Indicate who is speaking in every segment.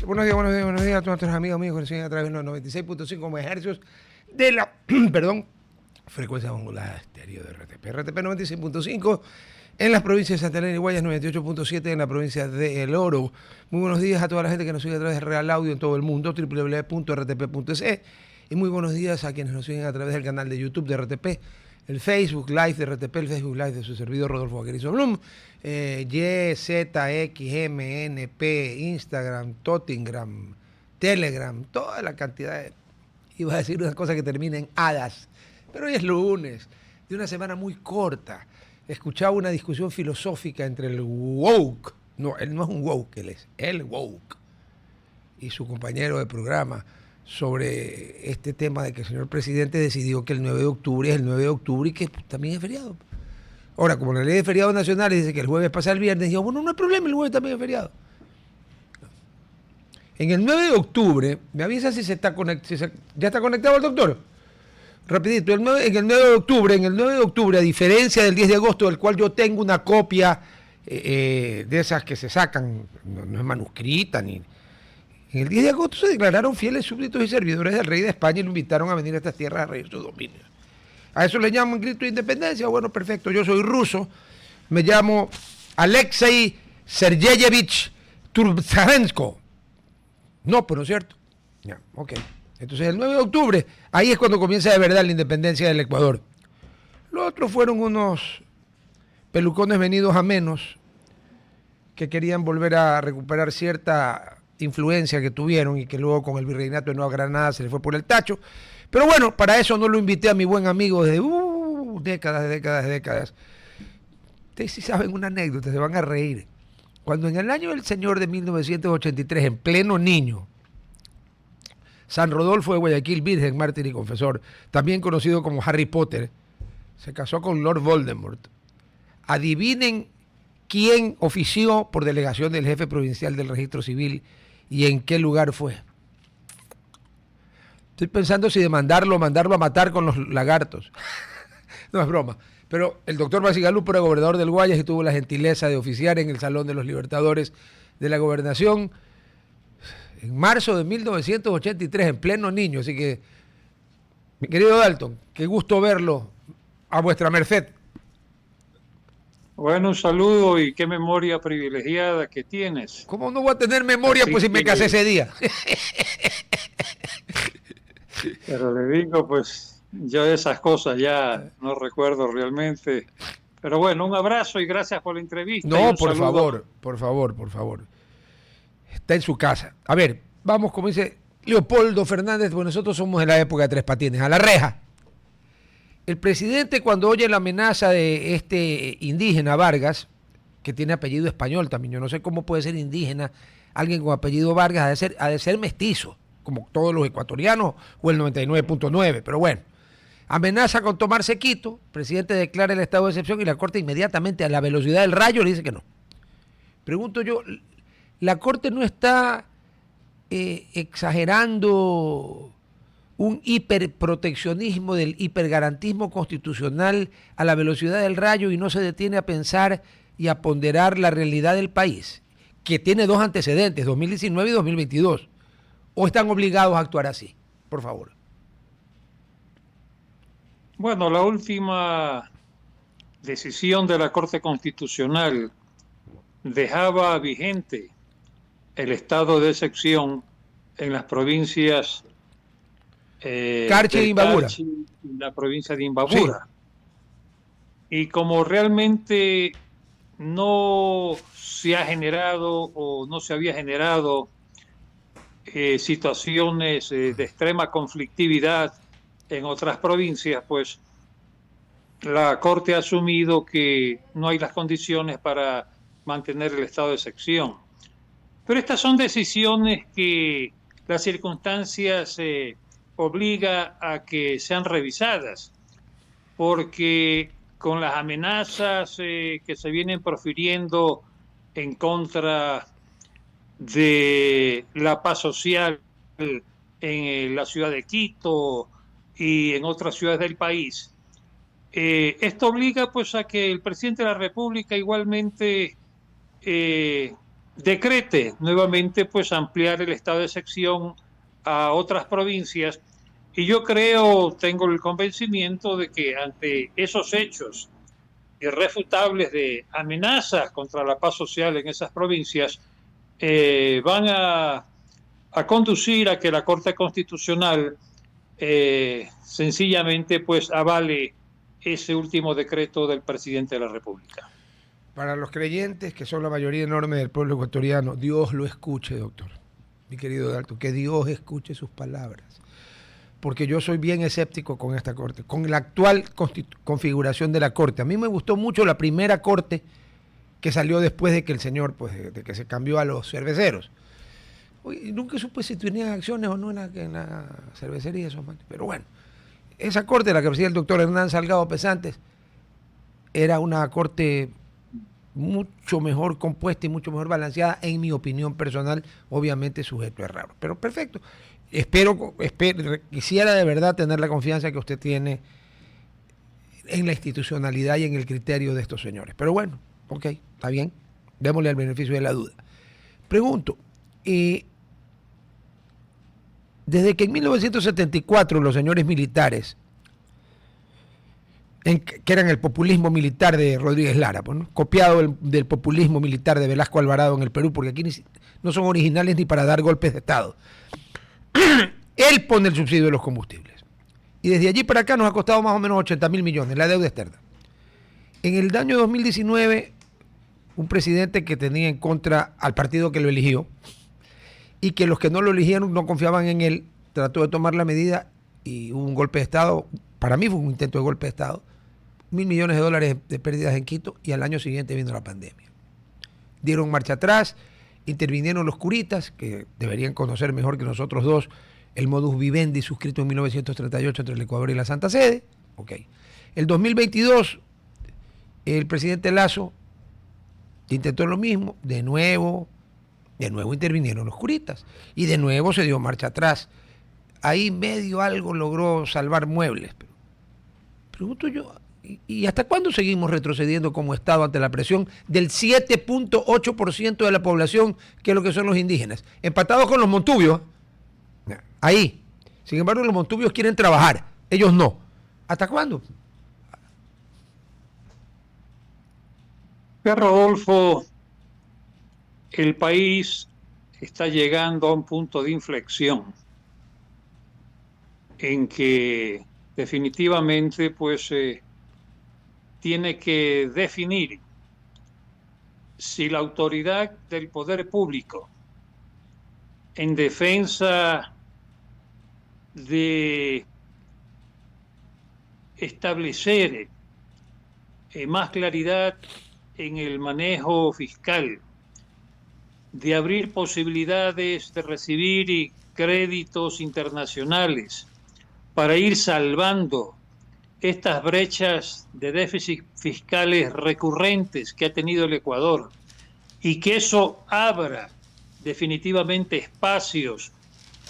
Speaker 1: Buenos días a todos nuestros amigos míos que nos siguen a través de los 96.5 MHz de la, frecuencia modulada estéreo de RTP 96.5 en las provincias de Santa Elena y Guayas, 98.7 en la provincia de El Oro. Muy buenos días a toda la gente que nos sigue a través de Real Audio en todo el mundo, www.rtp.es, y muy buenos días a quienes nos siguen a través del canal de YouTube de RTP, el Facebook Live de RTP, el Facebook Live de su servidor Rodolfo Vaquerizo Blum, YZXMNP, Instagram, Tottingram, Telegram, toda la cantidad de... Iba a decir unas cosas que terminen en hadas, pero hoy es lunes, de una semana muy corta. Escuchaba una discusión filosófica entre el woke, no, él no es un woke, él es el woke, y su compañero de programa, sobre este tema de que el señor presidente decidió que el 9 de octubre es el 9 de octubre y que también es feriado. Ahora, como la ley de feriados nacionales dice que el jueves pasa el viernes, digo, bueno, no hay problema, el jueves también es feriado. En el 9 de octubre, me avisa si se está conectado, ¿ya está conectado el doctor? Rapidito, en el 9 de octubre, a diferencia del 10 de agosto, del cual yo tengo una copia de esas que se sacan, no es manuscrita ni... En el 10 de agosto se declararon fieles súbditos y servidores del rey de España y lo invitaron a venir a estas tierras a reír sus dominios. A eso le llaman grito de independencia. Bueno, perfecto, yo soy ruso, me llamo Alexei Sergeyevich Turzarenko. No, pero no es cierto. Ya, ok. Entonces el 9 de octubre, ahí es cuando comienza de verdad la independencia del Ecuador. Los otros fueron unos pelucones venidos a menos que querían volver a recuperar cierta influencia que tuvieron y que luego con el virreinato de Nueva Granada se le fue por el tacho. Pero bueno, para eso no lo invité a mi buen amigo desde décadas. Ustedes sí saben una anécdota, se van a reír. Cuando en el año del señor de 1983, en pleno niño, San Rodolfo de Guayaquil, virgen, mártir y confesor, también conocido como Harry Potter, se casó con Lord Voldemort. Adivinen quién ofició por delegación del jefe provincial del registro civil y en qué lugar fue. Estoy pensando si de mandarlo a matar con los lagartos. No es broma. Pero el doctor Basigalupo era gobernador del Guayas y tuvo la gentileza de oficiar en el Salón de los Libertadores de la Gobernación en marzo de 1983, en pleno niño. Así que, mi querido Dalton, qué gusto verlo a vuestra merced.
Speaker 2: Bueno, un saludo y qué memoria privilegiada que tienes.
Speaker 1: ¿Cómo no voy a tener memoria? Así pues si me casé ese día.
Speaker 2: Pero le digo, pues yo de esas cosas ya no recuerdo realmente. Pero bueno, un abrazo y gracias por la entrevista.
Speaker 1: No, por favor. Está en su casa. A ver, vamos, como dice Leopoldo Fernández, pues nosotros somos de la época de Tres Patines, a la reja. El presidente, cuando oye la amenaza de este indígena Vargas, que tiene apellido español también, yo no sé cómo puede ser indígena alguien con apellido Vargas, ha de ser mestizo, como todos los ecuatorianos, o el 99.9, pero bueno. Amenaza con tomarse Quito, el presidente declara el estado de excepción y la Corte inmediatamente a la velocidad del rayo le dice que no. Pregunto yo, ¿la Corte no está exagerando un hiperproteccionismo del hipergarantismo constitucional a la velocidad del rayo y no se detiene a pensar y a ponderar la realidad del país, que tiene dos antecedentes, 2019 y 2022? ¿O están obligados a actuar así? Por favor.
Speaker 2: Bueno, la última decisión de la Corte Constitucional dejaba vigente el estado de excepción en las provincias
Speaker 1: Carchi y Imbabura.
Speaker 2: Carchi y la provincia de Imbabura. Sí. Y como realmente no se ha generado o no se había generado situaciones de extrema conflictividad en otras provincias, pues la Corte ha asumido que no hay las condiciones para mantener el estado de excepción. Pero estas son decisiones que las circunstancias obliga a que sean revisadas, porque con las amenazas que se vienen profiriendo en contra de la paz social en la ciudad de Quito y en otras ciudades del país, esto obliga pues a que el presidente de la República igualmente decrete nuevamente pues ampliar el estado de excepción a otras provincias. Y yo creo, tengo el convencimiento de que ante esos hechos irrefutables de amenazas contra la paz social en esas provincias, van a conducir a que la Corte Constitucional sencillamente pues avale ese último decreto del presidente de la República.
Speaker 1: Para los creyentes, que son la mayoría enorme del pueblo ecuatoriano, Dios lo escuche, doctor. Mi querido Dalton, que Dios escuche sus palabras. Porque yo soy bien escéptico con esta corte, con la actual configuración de la corte. A mí me gustó mucho la primera corte que salió después de que el señor, pues, de que se cambió a los cerveceros. Uy, nunca supe si tenían acciones o no en la cervecería esos manes. Pero bueno, esa corte, la que presidía el doctor Hernán Salgado Pesantes, era una corte mucho mejor compuesta y mucho mejor balanceada, en mi opinión personal, obviamente sujeto a error. Pero perfecto. Quisiera de verdad tener la confianza que usted tiene en la institucionalidad y en el criterio de estos señores. Pero bueno, ok, está bien. Démosle el beneficio de la duda. Pregunto, desde que en 1974 los señores militares, que eran el populismo militar de Rodríguez Lara, pues, ¿no?, copiado del populismo militar de Velasco Alvarado en el Perú, porque aquí no son originales ni para dar golpes de Estado. Él pone el subsidio de los combustibles. Y desde allí para acá nos ha costado más o menos 80.000 millones, la deuda externa. En el año 2019, un presidente que tenía en contra al partido que lo eligió, y que los que no lo eligieron no confiaban en él, trató de tomar la medida y hubo un golpe de Estado. Para mí fue un intento de golpe de Estado. 1.000 millones de dólares de pérdidas en Quito, y al año siguiente vino la pandemia. Dieron marcha atrás, intervinieron los curitas, que deberían conocer mejor que nosotros dos el modus vivendi suscrito en 1938 entre el Ecuador y la Santa Sede. Okay. El 2022, el presidente Lasso intentó lo mismo, de nuevo intervinieron los curitas, y de nuevo se dio marcha atrás. Ahí medio algo logró salvar muebles. Pero pregunto yo, ¿y hasta cuándo seguimos retrocediendo como Estado ante la presión del 7.8% de la población, que es lo que son los indígenas? Empatados con los montubios. Ahí. Sin embargo, los montubios quieren trabajar, ellos no. ¿Hasta cuándo?
Speaker 2: Rodolfo, el país está llegando a un punto de inflexión en que definitivamente pues tiene que definir si la autoridad del poder público en defensa de establecer más claridad en el manejo fiscal, de abrir posibilidades de recibir créditos internacionales para ir salvando estas brechas de déficit fiscales recurrentes que ha tenido el Ecuador, y que eso abra definitivamente espacios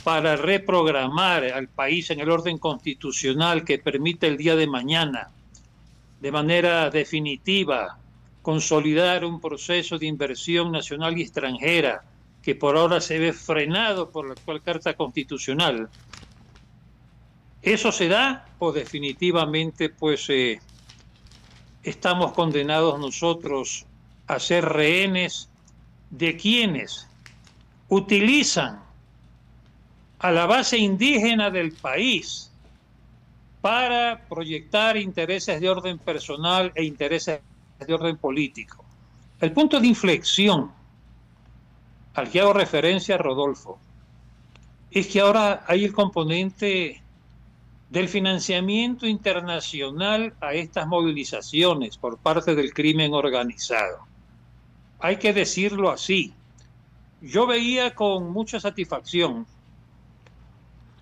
Speaker 2: para reprogramar al país en el orden constitucional que permite el día de mañana, de manera definitiva, consolidar un proceso de inversión nacional y extranjera que por ahora se ve frenado por la actual Carta Constitucional. ¿Eso se da o definitivamente pues estamos condenados nosotros a ser rehenes de quienes utilizan a la base indígena del país para proyectar intereses de orden personal e intereses de orden político? El punto de inflexión al que hago referencia, Rodolfo, es que ahora hay el componente del financiamiento internacional a estas movilizaciones por parte del crimen organizado. Hay que decirlo así. Yo veía con mucha satisfacción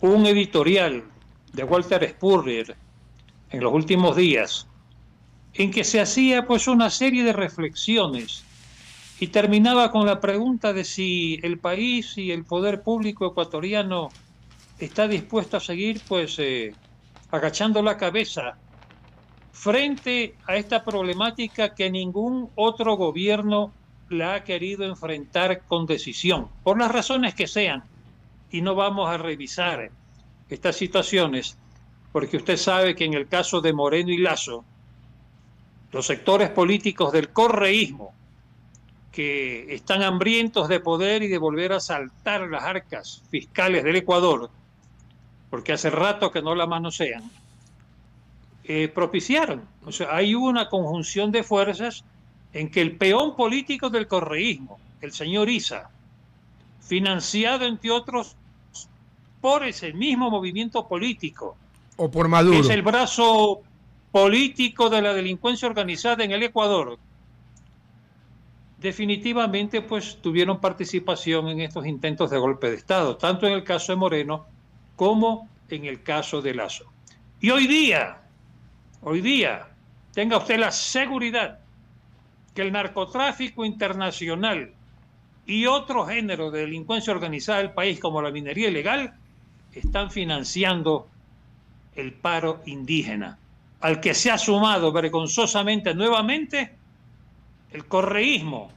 Speaker 2: un editorial de Walter Spurrier en los últimos días, en que se hacía pues una serie de reflexiones y terminaba con la pregunta de si el país y el poder público ecuatoriano está dispuesto a seguir pues agachando la cabeza frente a esta problemática que ningún otro gobierno la ha querido enfrentar con decisión, por las razones que sean, y no vamos a revisar estas situaciones, porque usted sabe que en el caso de Moreno y Lasso, los sectores políticos del correísmo, que están hambrientos de poder y de volver a saltar las arcas fiscales del Ecuador, porque hace rato que no la manosean, propiciaron. O sea, hay una conjunción de fuerzas en que el peón político del correísmo, el señor Issa, financiado entre otros por ese mismo movimiento político,
Speaker 1: O por Maduro.
Speaker 2: que es el brazo político de la delincuencia organizada en el Ecuador, definitivamente pues tuvieron participación en estos intentos de golpe de Estado, tanto en el caso de Moreno como en el caso de Lasso. Y hoy día, tenga usted la seguridad que el narcotráfico internacional y otro género de delincuencia organizada del país, como la minería ilegal, están financiando el paro indígena, al que se ha sumado vergonzosamente nuevamente el correísmo,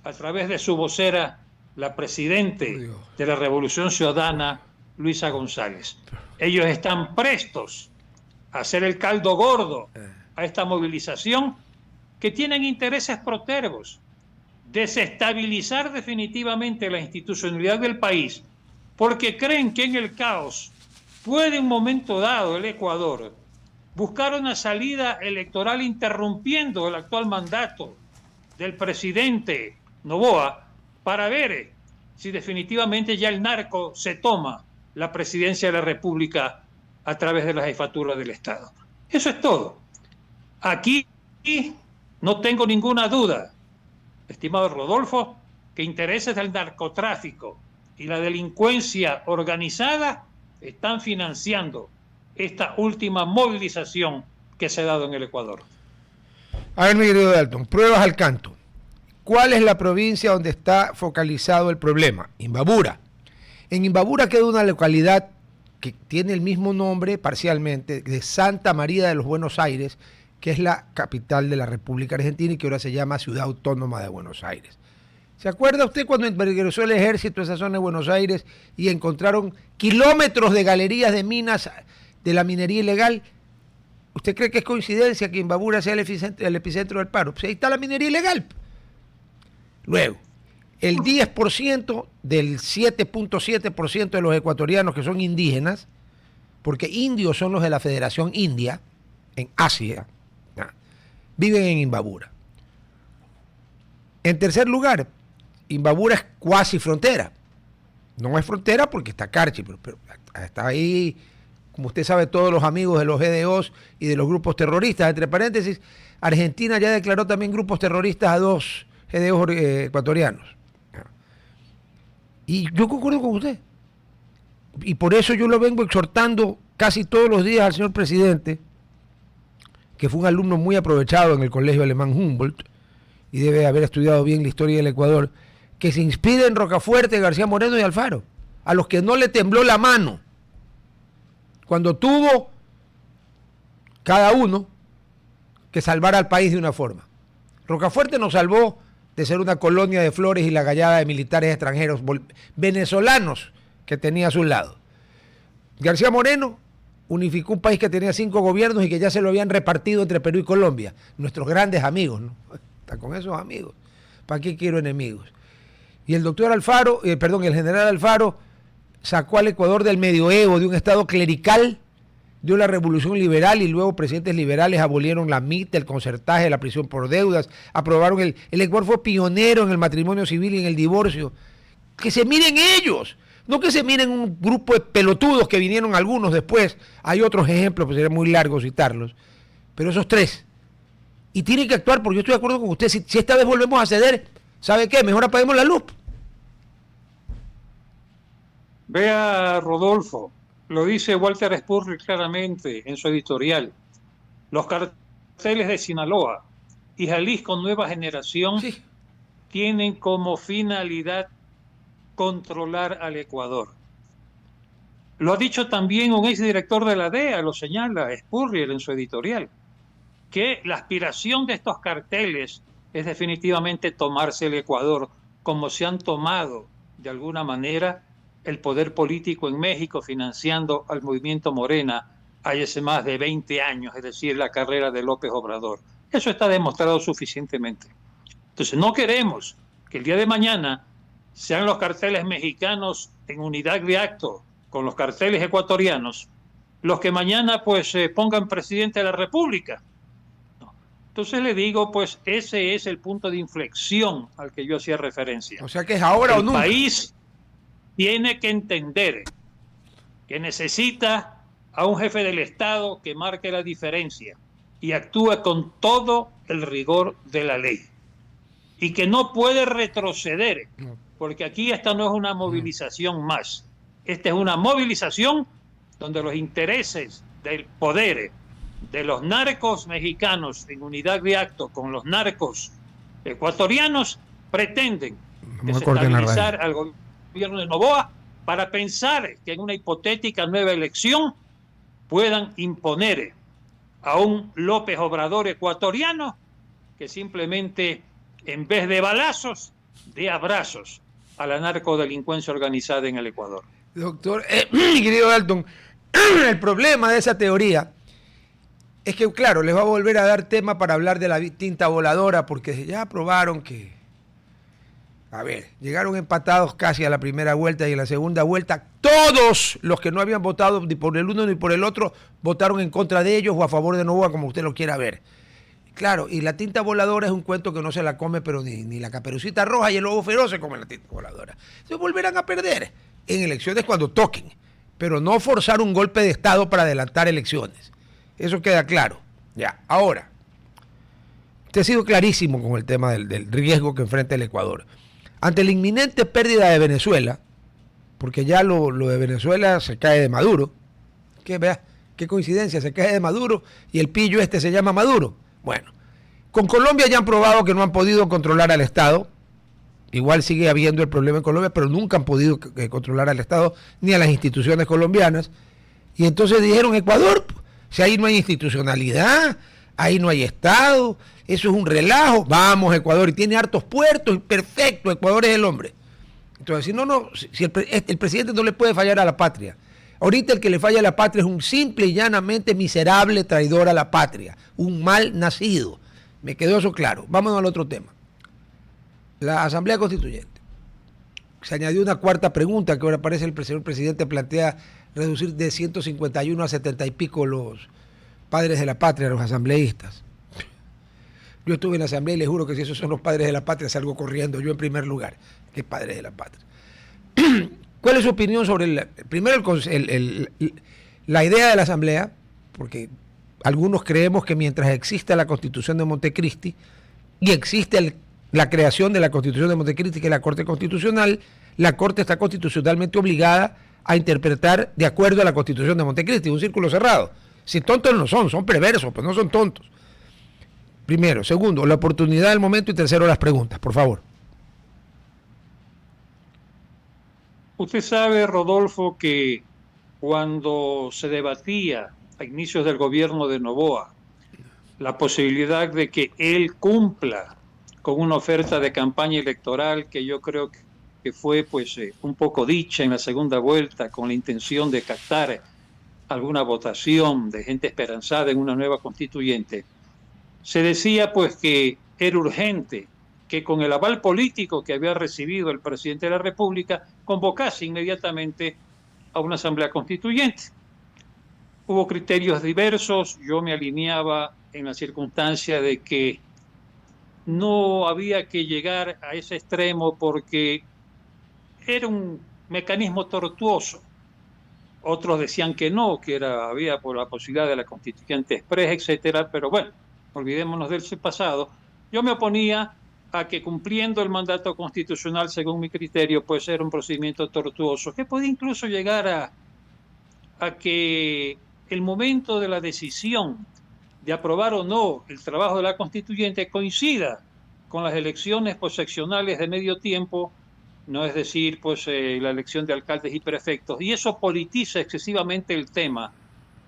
Speaker 2: a través de su vocera, la presidente de la Revolución Ciudadana, Luisa González. Ellos están prestos a hacer el caldo gordo a esta movilización, que tienen intereses protervos: desestabilizar definitivamente la institucionalidad del país, porque creen que en el caos puede en un momento dado el Ecuador buscar una salida electoral interrumpiendo el actual mandato del presidente Noboa, para ver si definitivamente ya el narco se toma la presidencia de la República a través de la jefatura del Estado. Eso es todo. Aquí no tengo ninguna duda, estimado Rodolfo, que intereses del narcotráfico y la delincuencia organizada están financiando esta última movilización que se ha dado en el Ecuador.
Speaker 1: A ver, mi querido Dalton, pruebas al canto. ¿Cuál es la provincia donde está focalizado el problema? Imbabura. En Imbabura queda una localidad que tiene el mismo nombre parcialmente de Santa María de los Buenos Aires, que es la capital de la República Argentina y que ahora se llama Ciudad Autónoma de Buenos Aires. ¿Se acuerda usted cuando ingresó el ejército a esa zona de Buenos Aires y encontraron kilómetros de galerías de minas de la minería ilegal? ¿Usted cree que es coincidencia que Imbabura sea el epicentro del paro? Pues ahí está la minería ilegal. Luego, el 10% del 7.7% de los ecuatorianos que son indígenas, porque indios son los de la Federación India, en Asia, viven en Imbabura. En tercer lugar, Imbabura es cuasi frontera. No es frontera porque está Carchi, pero está ahí, como usted sabe, todos los amigos de los GDOs y de los grupos terroristas. Entre paréntesis, Argentina ya declaró también grupos terroristas a 2 GDOs ecuatorianos. Y yo concuerdo con usted. Y por eso yo lo vengo exhortando casi todos los días al señor presidente, que fue un alumno muy aprovechado en el Colegio Alemán Humboldt y debe haber estudiado bien la historia del Ecuador, que se inspire en Rocafuerte, García Moreno y Alfaro, a los que no le tembló la mano cuando tuvo cada uno que salvar al país de una forma. Rocafuerte nos salvó de ser una colonia de flores y la gallada de militares extranjeros venezolanos que tenía a su lado. García Moreno unificó un país que tenía 5 gobiernos y que ya se lo habían repartido entre Perú y Colombia. Nuestros grandes amigos, ¿no? Está con esos amigos. ¿Para qué quiero enemigos? Y el doctor Alfaro, el general Alfaro, sacó al Ecuador del medioevo, de un estado clerical, dio la revolución liberal y luego presidentes liberales abolieron la MIT, el concertaje, la prisión por deudas, aprobaron el Ecuador fue pionero en el matrimonio civil y en el divorcio. Que se miren ellos, no que se miren un grupo de pelotudos que vinieron algunos después. Hay otros ejemplos, pues sería muy largo citarlos, pero esos 3. Y tienen que actuar, porque yo estoy de acuerdo con usted, si esta vez volvemos a ceder, ¿sabe qué? Mejor apaguemos la luz.
Speaker 2: Vea, Rodolfo, lo dice Walter Spurrier claramente en su editorial. Los carteles de Sinaloa y Jalisco Nueva Generación tienen como finalidad controlar al Ecuador. Lo ha dicho también un exdirector de la DEA, lo señala Spurrier en su editorial, que la aspiración de estos carteles es definitivamente tomarse el Ecuador como se han tomado de alguna manera el poder político en México financiando al movimiento Morena hay hace más de 20 años, es decir, la carrera de López Obrador. Eso está demostrado suficientemente. Entonces no queremos que el día de mañana sean los carteles mexicanos en unidad de acto con los carteles ecuatorianos los que mañana pues pongan presidente de la República. No. Entonces le digo, pues ese es el punto de inflexión al que yo hacía referencia.
Speaker 1: O sea que es ahora o nunca.
Speaker 2: El país tiene que entender que necesita a un jefe del Estado que marque la diferencia y actúe con todo el rigor de la ley. Y que no puede retroceder, porque aquí esta no es una movilización más. Esta es una movilización donde los intereses del poder de los narcos mexicanos en unidad de acto con los narcos ecuatorianos pretenden desestabilizar al gobierno de Noboa para pensar que en una hipotética nueva elección puedan imponer a un López Obrador ecuatoriano que simplemente, en vez de balazos, dé abrazos a la narcodelincuencia organizada en el Ecuador.
Speaker 1: Doctor, mi querido Dalton, el problema de esa teoría es que, claro, les va a volver a dar tema para hablar de la tinta voladora, porque ya probaron que, a ver, llegaron empatados casi a la primera vuelta y en la segunda vuelta todos los que no habían votado ni por el uno ni por el otro votaron en contra de ellos o a favor de Noboa, como usted lo quiera ver. Claro, y la tinta voladora es un cuento que no se la come, pero ni la Caperucita Roja y el Lobo Feroz se comen la tinta voladora. Se volverán a perder en elecciones cuando toquen, pero no forzar un golpe de Estado para adelantar elecciones. Eso queda claro. Ya, ahora, usted ha sido clarísimo con el tema del riesgo que enfrenta el Ecuador. Ante la inminente pérdida de Venezuela, porque ya lo de Venezuela se cae de Maduro, que vea, qué coincidencia, se cae de Maduro y el pillo este se llama Maduro. Bueno, con Colombia ya han probado que no han podido controlar al Estado. Igual sigue habiendo el problema en Colombia, pero nunca han podido controlar al Estado ni a las instituciones colombianas. Y entonces dijeron, Ecuador, si ahí no hay institucionalidad, ahí no hay Estado, eso es un relajo. Vamos, Ecuador, y tiene hartos puertos, y perfecto, Ecuador es el hombre. Entonces, si el presidente no le puede fallar a la patria. Ahorita el que le falla a la patria es un simple y llanamente miserable traidor a la patria, un mal nacido. Me quedó eso claro. Vámonos al otro tema. La Asamblea Constituyente. Se añadió una cuarta pregunta que ahora parece el señor presidente plantea reducir de 151 a 70 y pico los padres de la patria, los asambleístas. Yo estuve en la asamblea y les juro que si esos son los padres de la patria salgo corriendo yo en primer lugar. ¿Qué padres de la patria? ¿Cuál es su opinión sobre la idea de la Asamblea? Porque algunos creemos que mientras exista la Constitución de Montecristi y existe la creación de la Constitución de Montecristi, que es la Corte Constitucional, la Corte está constitucionalmente obligada a interpretar de acuerdo a la Constitución de Montecristi, un círculo cerrado. Si tontos no son perversos, pues no son tontos. Primero. Segundo, la oportunidad del momento. Y tercero, las preguntas, por favor.
Speaker 2: Usted sabe, Rodolfo, que cuando se debatía a inicios del gobierno de Noboa la posibilidad de que él cumpla con una oferta de campaña electoral que yo creo que fue pues un poco dicha en la segunda vuelta con la intención de captar alguna votación de gente esperanzada en una nueva constituyente, se decía pues que era urgente que con el aval político que había recibido el presidente de la República convocase inmediatamente a una asamblea constituyente. Hubo criterios diversos, yo me alineaba en la circunstancia de que no había que llegar a ese extremo porque era un mecanismo tortuoso. Otros decían que no, que había por la posibilidad de la constituyente express, etcétera, pero bueno, olvidémonos del pasado. Yo me oponía a que cumpliendo el mandato constitucional, según mi criterio, pues era un procedimiento tortuoso, que podía incluso llegar a que el momento de la decisión de aprobar o no el trabajo de la constituyente coincida con las elecciones seccionales de medio tiempo, no es decir, pues la elección de alcaldes y prefectos, y eso politiza excesivamente el tema,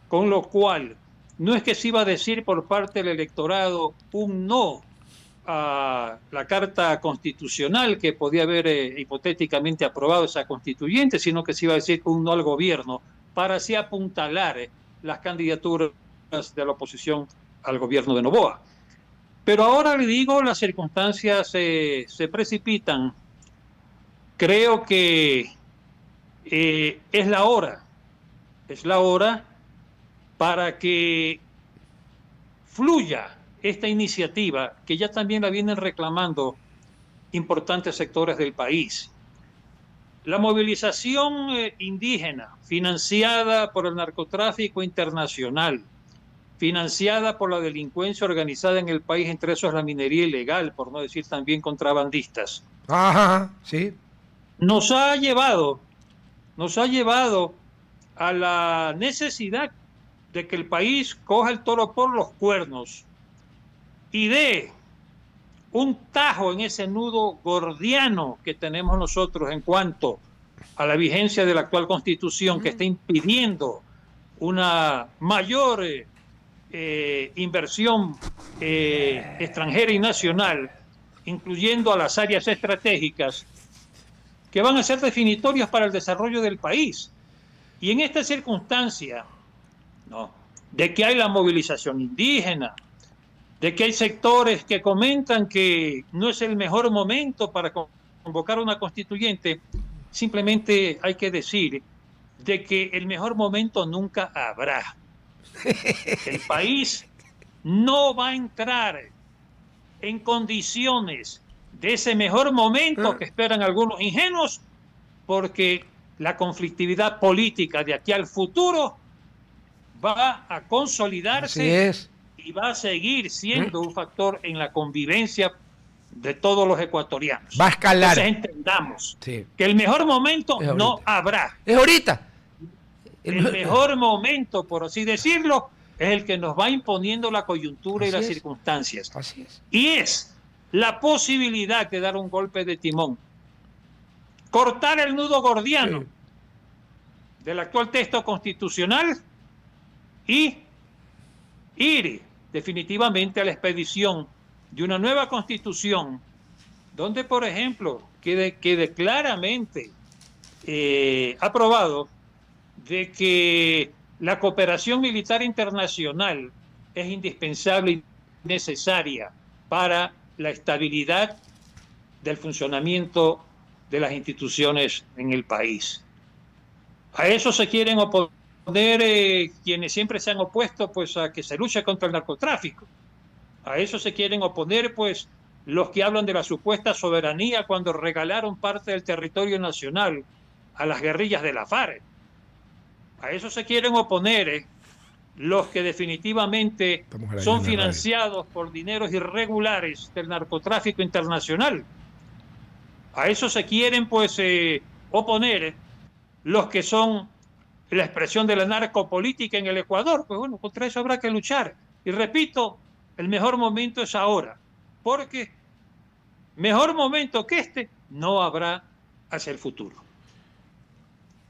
Speaker 2: con lo cual no es que se iba a decir por parte del electorado un no a la Carta Constitucional que podía haber hipotéticamente aprobado esa constituyente, sino que se iba a decir un no al gobierno para así apuntalar las candidaturas de la oposición al gobierno de Noboa. Pero ahora le digo, las circunstancias se precipitan. Creo que es la hora para que fluya esta iniciativa que ya también la vienen reclamando importantes sectores del país. La movilización indígena financiada por el narcotráfico internacional, financiada por la delincuencia organizada en el país, entre esos la minería ilegal, por no decir también contrabandistas,
Speaker 1: Ajá, sí.
Speaker 2: nos ha llevado a la necesidad de que el país coja el toro por los cuernos y dé un tajo en ese nudo gordiano que tenemos nosotros en cuanto a la vigencia de la actual Constitución, que está impidiendo una mayor inversión extranjera y nacional, incluyendo a las áreas estratégicas que van a ser definitorias para el desarrollo del país. Y en esta circunstancia, ¿no?, de que hay la movilización indígena, de que hay sectores que comentan que no es el mejor momento para convocar una constituyente, simplemente hay que decir de que el mejor momento nunca habrá. El país no va a entrar en condiciones de ese mejor momento que esperan algunos ingenuos, porque la conflictividad política de aquí al futuro va a consolidarse y va a seguir siendo un factor en la convivencia de todos los ecuatorianos.
Speaker 1: Va a escalar.
Speaker 2: Entonces entendamos que el mejor momento no habrá.
Speaker 1: Es ahorita.
Speaker 2: El mejor momento, por así decirlo, es el que nos va imponiendo la coyuntura y las circunstancias.
Speaker 1: Así es.
Speaker 2: Y es la posibilidad de dar un golpe de timón, cortar el nudo gordiano del actual texto constitucional y ir definitivamente a la expedición de una nueva constitución donde, por ejemplo, quede claramente aprobado de que la cooperación militar internacional es indispensable y necesaria para la estabilidad del funcionamiento de las instituciones en el país. A eso se quieren oponer quienes siempre se han opuesto pues a que se luche contra el narcotráfico. A eso se quieren oponer pues los que hablan de la supuesta soberanía cuando regalaron parte del territorio nacional a las guerrillas de la FARC. A eso se quieren oponer los que definitivamente son financiados por dineros irregulares del narcotráfico internacional. A eso se quieren pues oponer los que son la expresión de la narcopolítica en el Ecuador. Pues bueno, contra eso habrá que luchar. Y repito, el mejor momento es ahora, porque mejor momento que este no habrá hacia el futuro.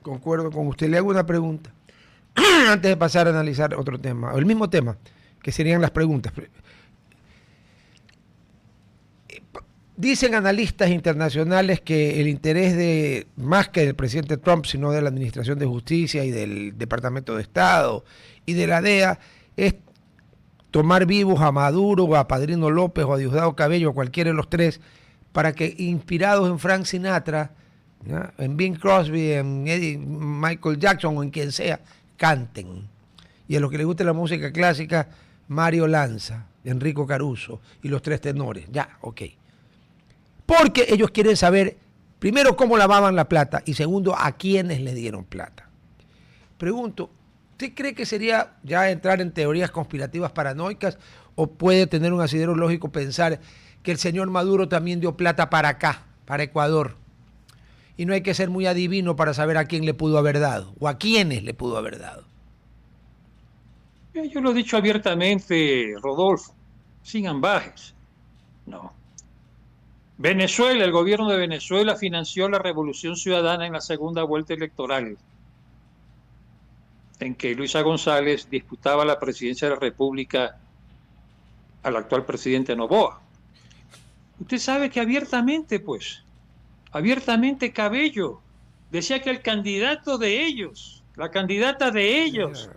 Speaker 1: Concuerdo con usted. Le hago una pregunta antes de pasar a analizar otro tema, o el mismo tema, que serían las preguntas. Dicen analistas internacionales que el interés de, más que del presidente Trump, sino de la Administración de Justicia y del Departamento de Estado y de la DEA, es tomar vivos a Maduro, a Padrino López o a Diosdado Cabello, a cualquiera de los tres, para que, inspirados en Frank Sinatra, ¿ya?, en Bing Crosby, en Michael Jackson o en quien sea, canten. Y a los que les guste la música clásica, Mario Lanza, Enrico Caruso y los tres tenores. Ya, ok. Porque ellos quieren saber, primero, cómo lavaban la plata y segundo, a quiénes le dieron plata. Pregunto, ¿usted cree que sería ya entrar en teorías conspirativas paranoicas o puede tener un asidero lógico pensar que el señor Maduro también dio plata para acá, para Ecuador? Y no hay que ser muy adivino para saber a quién le pudo haber dado o a quiénes le pudo haber dado.
Speaker 2: Yo lo he dicho abiertamente, Rodolfo, sin ambajes. No. Venezuela, el gobierno de Venezuela financió la Revolución Ciudadana en la segunda vuelta electoral, en que Luisa González disputaba la presidencia de la República al actual presidente Noboa. Usted sabe que abiertamente, pues, abiertamente Cabello decía que el candidato de ellos, la candidata de ellos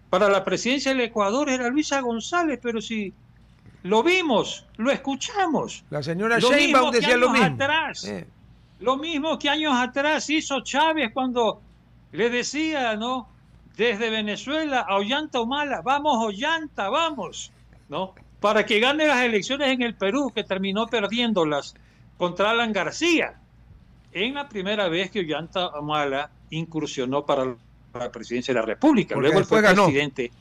Speaker 2: para la presidencia del Ecuador era Luisa González, pero si lo vimos, lo escuchamos,
Speaker 1: La señora
Speaker 2: lo
Speaker 1: Sheinbaum
Speaker 2: mismo que
Speaker 1: decía lo
Speaker 2: años
Speaker 1: mismo.
Speaker 2: atrás, lo mismo que años atrás hizo Chávez cuando le decía, ¿no? Desde Venezuela a Ollanta Humala, vamos Ollanta, vamos, ¿no? Para que gane las elecciones en el Perú, que terminó perdiéndolas contra Alan García, en la primera vez que Ollanta Humala incursionó para la presidencia de la República.
Speaker 1: Porque
Speaker 2: Luego él fue
Speaker 1: después ganó.
Speaker 2: presidente,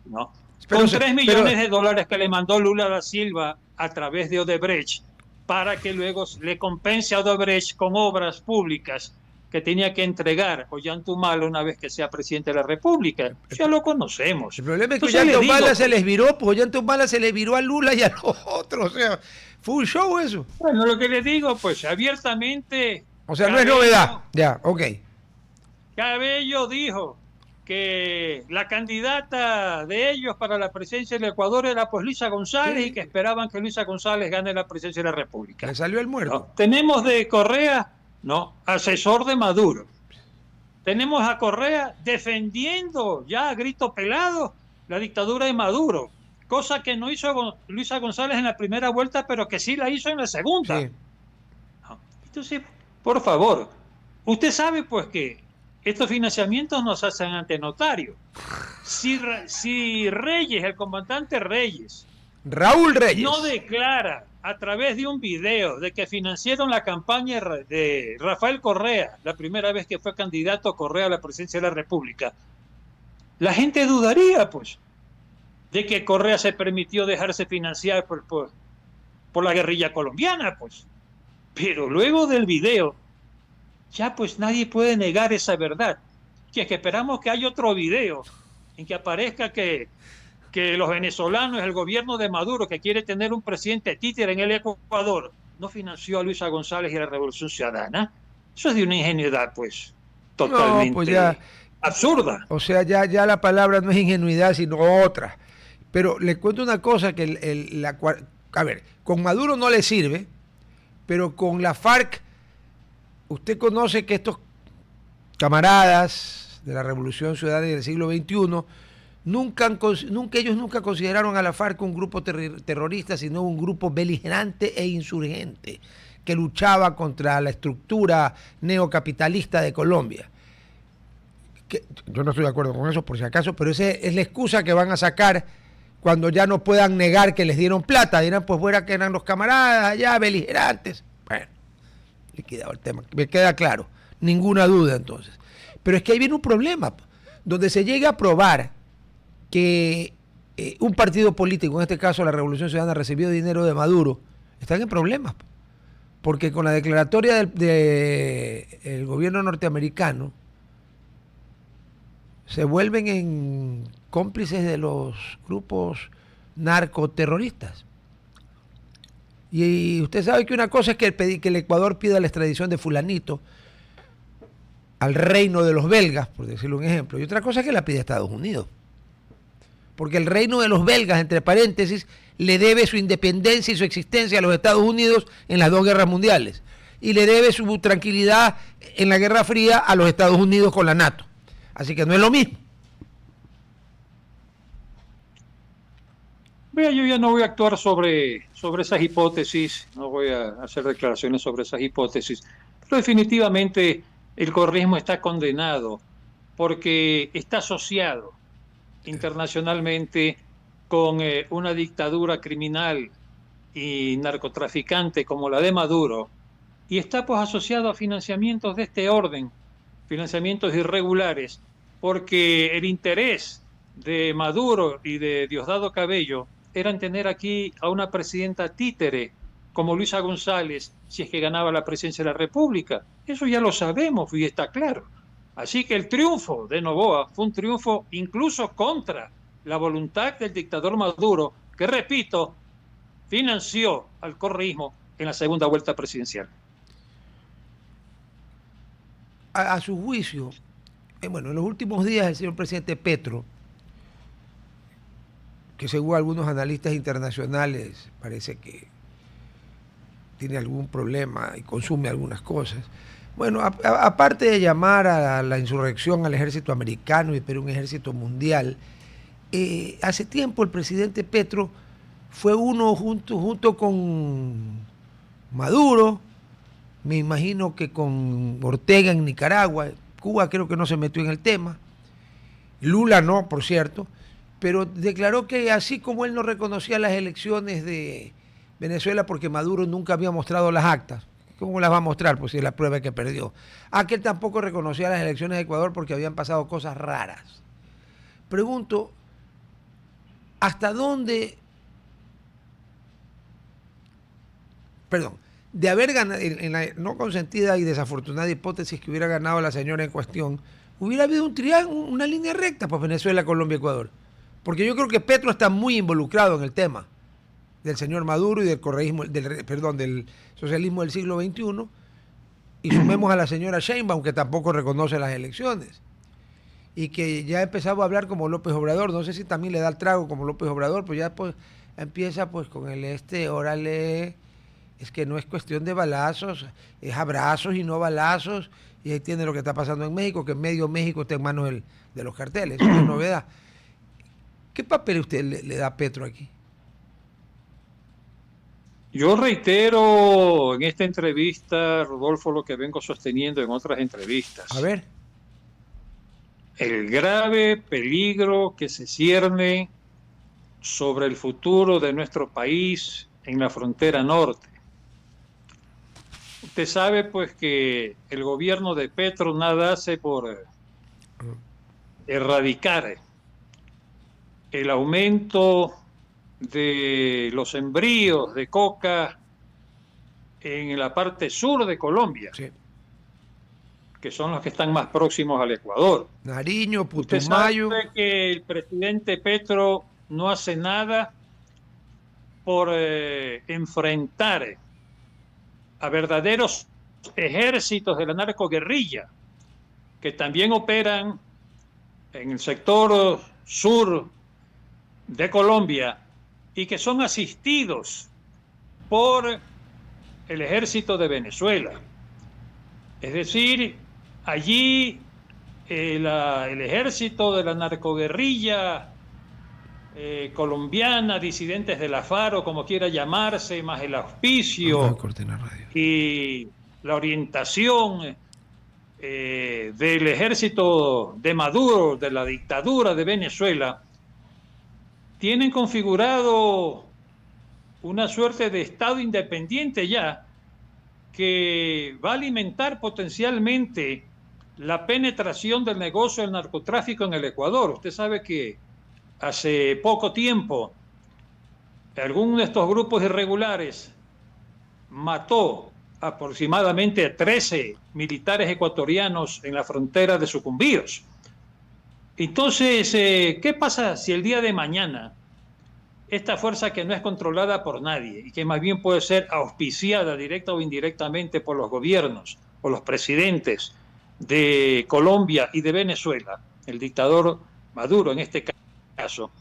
Speaker 2: ¿no?
Speaker 1: Pero,
Speaker 2: Con 3
Speaker 1: pero
Speaker 2: millones de dólares que le mandó Lula da Silva a través de Odebrecht, para que luego le compense a Odebrecht con obras públicas que tenía que entregar Ollanta Humala una vez que sea presidente de la República. Ya lo conocemos.
Speaker 1: el problema es que
Speaker 2: Entonces le
Speaker 1: Ollanta Humala
Speaker 2: digo,
Speaker 1: se les
Speaker 2: pues,
Speaker 1: viró, pues Ollanta Humala se les viró a Lula y a los otros. O sea, fue un show eso.
Speaker 2: bueno, lo que le digo, pues abiertamente,
Speaker 1: O sea, no es novedad.
Speaker 2: Cabello,
Speaker 1: Ya, ok.
Speaker 2: Cabello dijo que la candidata de ellos para la presidencia del Ecuador era pues Luisa González y
Speaker 1: Sí,
Speaker 2: que esperaban que Luisa González gane la presidencia de la
Speaker 1: le
Speaker 2: República.
Speaker 1: salió el muerto.
Speaker 2: ¿No? Tenemos de Correa, no, asesor de Maduro. Tenemos a Correa defendiendo ya a grito pelado la dictadura de Maduro, cosa que no hizo Luisa González en la primera vuelta, pero que sí la hizo en la segunda.
Speaker 1: Sí.
Speaker 2: ¿No? Entonces, por favor, usted sabe pues que estos financiamientos nos hacen ante notario. Si Reyes, el comandante Reyes,
Speaker 1: Raúl
Speaker 2: no
Speaker 1: Reyes.
Speaker 2: declara a través de un video de que financiaron la campaña de Rafael Correa, la primera vez que fue candidato Correa a la presidencia de la República, la gente dudaría, pues, de que Correa se permitió dejarse financiar por la guerrilla colombiana, pues. Pero luego del video, ya pues nadie puede negar esa verdad. Que es que esperamos que haya otro video en que aparezca que los venezolanos, el gobierno de Maduro, que quiere tener un presidente títere en el Ecuador, no financió a Luisa González y a la Revolución Ciudadana. Eso es de una ingenuidad, pues,
Speaker 1: No, pues ya.
Speaker 2: totalmente absurda.
Speaker 1: O sea, ya la palabra no es ingenuidad, sino otra. Pero le cuento una cosa que a ver, con Maduro no le sirve, pero con la FARC, usted conoce que estos camaradas de la Revolución Ciudadana del siglo XXI, ellos nunca consideraron a la FARC un grupo terrorista, sino un grupo beligerante e insurgente que luchaba contra la estructura neocapitalista de Colombia. Yo no estoy de acuerdo con eso, por si acaso, pero esa es la excusa que van a sacar cuando ya no puedan negar que les dieron plata. Dirán, pues fuera que eran los camaradas allá, beligerantes. Bueno, liquidado el tema, me queda claro, ninguna duda entonces. Pero es que ahí viene un problema, donde se llega a probar que un partido político, en este caso la Revolución Ciudadana, recibió dinero de Maduro, están en problemas. Porque con la declaratoria del gobierno norteamericano, se vuelven en cómplices de los grupos narcoterroristas. Y usted sabe que una cosa es que el Ecuador pida la extradición de fulanito al reino de los belgas, por decirlo un ejemplo, y otra cosa es que la pide Estados Unidos. Porque el reino de los belgas, entre paréntesis, le debe su independencia y su existencia a los Estados Unidos en las dos guerras mundiales. Y le debe su tranquilidad en la Guerra Fría a los Estados Unidos con la NATO. Así que no es lo mismo.
Speaker 2: Vea, yo ya no voy a actuar sobre esas hipótesis, no voy a hacer declaraciones sobre esas hipótesis, pero definitivamente el correísmo está condenado porque está asociado internacionalmente con una dictadura criminal y narcotraficante como la de Maduro, y está pues asociado a financiamientos de este orden, financiamientos irregulares, porque el interés de Maduro y de Diosdado Cabello era en tener aquí a una presidenta títere como Luisa González si es que ganaba la presidencia de la República. Eso ya lo sabemos y está claro. Así que el triunfo de Noboa fue un triunfo incluso contra la voluntad del dictador Maduro, que, repito, financió al correísmo en la segunda vuelta presidencial.
Speaker 1: A su juicio, bueno, en los últimos días el señor presidente Petro, que según algunos analistas internacionales parece que tiene algún problema y consume algunas cosas. Bueno, aparte de llamar a la insurrección al ejército americano y pero un ejército mundial, hace tiempo el presidente Petro fue uno junto con Maduro, me imagino que con Ortega en Nicaragua, Cuba creo que no se metió en el tema, Lula no, por cierto, pero declaró que así como él no reconocía las elecciones de Venezuela porque Maduro nunca había mostrado las actas, ¿cómo las va a mostrar? Pues si es la prueba que perdió. Que él tampoco reconocía las elecciones de Ecuador porque habían pasado cosas raras. Pregunto, ¿hasta dónde, de haber ganado, en la no consentida y desafortunada hipótesis que hubiera ganado la señora en cuestión, hubiera habido un triángulo, una línea recta para Venezuela, Colombia, Ecuador? Porque yo creo que Petro está muy involucrado en el tema del señor Maduro y del correísmo, del socialismo del siglo XXI, y sumemos a la señora Sheinbaum, que tampoco reconoce las elecciones, y que ya empezaba a hablar como López Obrador, no sé si también le da el trago como López Obrador, pues ya pues empieza pues con el órale, es que no es cuestión de balazos, es abrazos y no balazos, y ahí tiene lo que está pasando en México, que medio México está en manos de los carteles, es una novedad. ¿Qué papel usted le da a Petro aquí?
Speaker 2: Yo reitero en esta entrevista, Rodolfo, lo que vengo sosteniendo en otras entrevistas.
Speaker 1: A ver.
Speaker 2: El grave peligro que se cierne sobre el futuro de nuestro país en la frontera norte. Usted sabe pues que el gobierno de Petro nada hace por erradicar el aumento de los sembríos de coca en la parte sur de Colombia, sí, que son los que están más próximos al Ecuador.
Speaker 1: Nariño, Putumayo.
Speaker 2: Usted sabe que el presidente Petro no hace nada por enfrentar a verdaderos ejércitos de la narcoguerrilla que también operan en el sector sur de Colombia y que son asistidos por el ejército de Venezuela. Es decir, allí el ejército de la narcoguerrilla colombiana, disidentes de la FARO, como quiera llamarse, más el auspicio y la orientación del ejército de Maduro, de la dictadura de Venezuela, tienen configurado una suerte de Estado independiente ya que va a alimentar potencialmente la penetración del negocio del narcotráfico en el Ecuador. Usted sabe que hace poco tiempo alguno de estos grupos irregulares mató aproximadamente a 13 militares ecuatorianos en la frontera de Sucumbíos. Entonces, ¿qué pasa si el día de mañana esta fuerza que no es controlada por nadie y que más bien puede ser auspiciada directa o indirectamente por los gobiernos, por los presidentes de Colombia y de Venezuela, el dictador Maduro en este caso,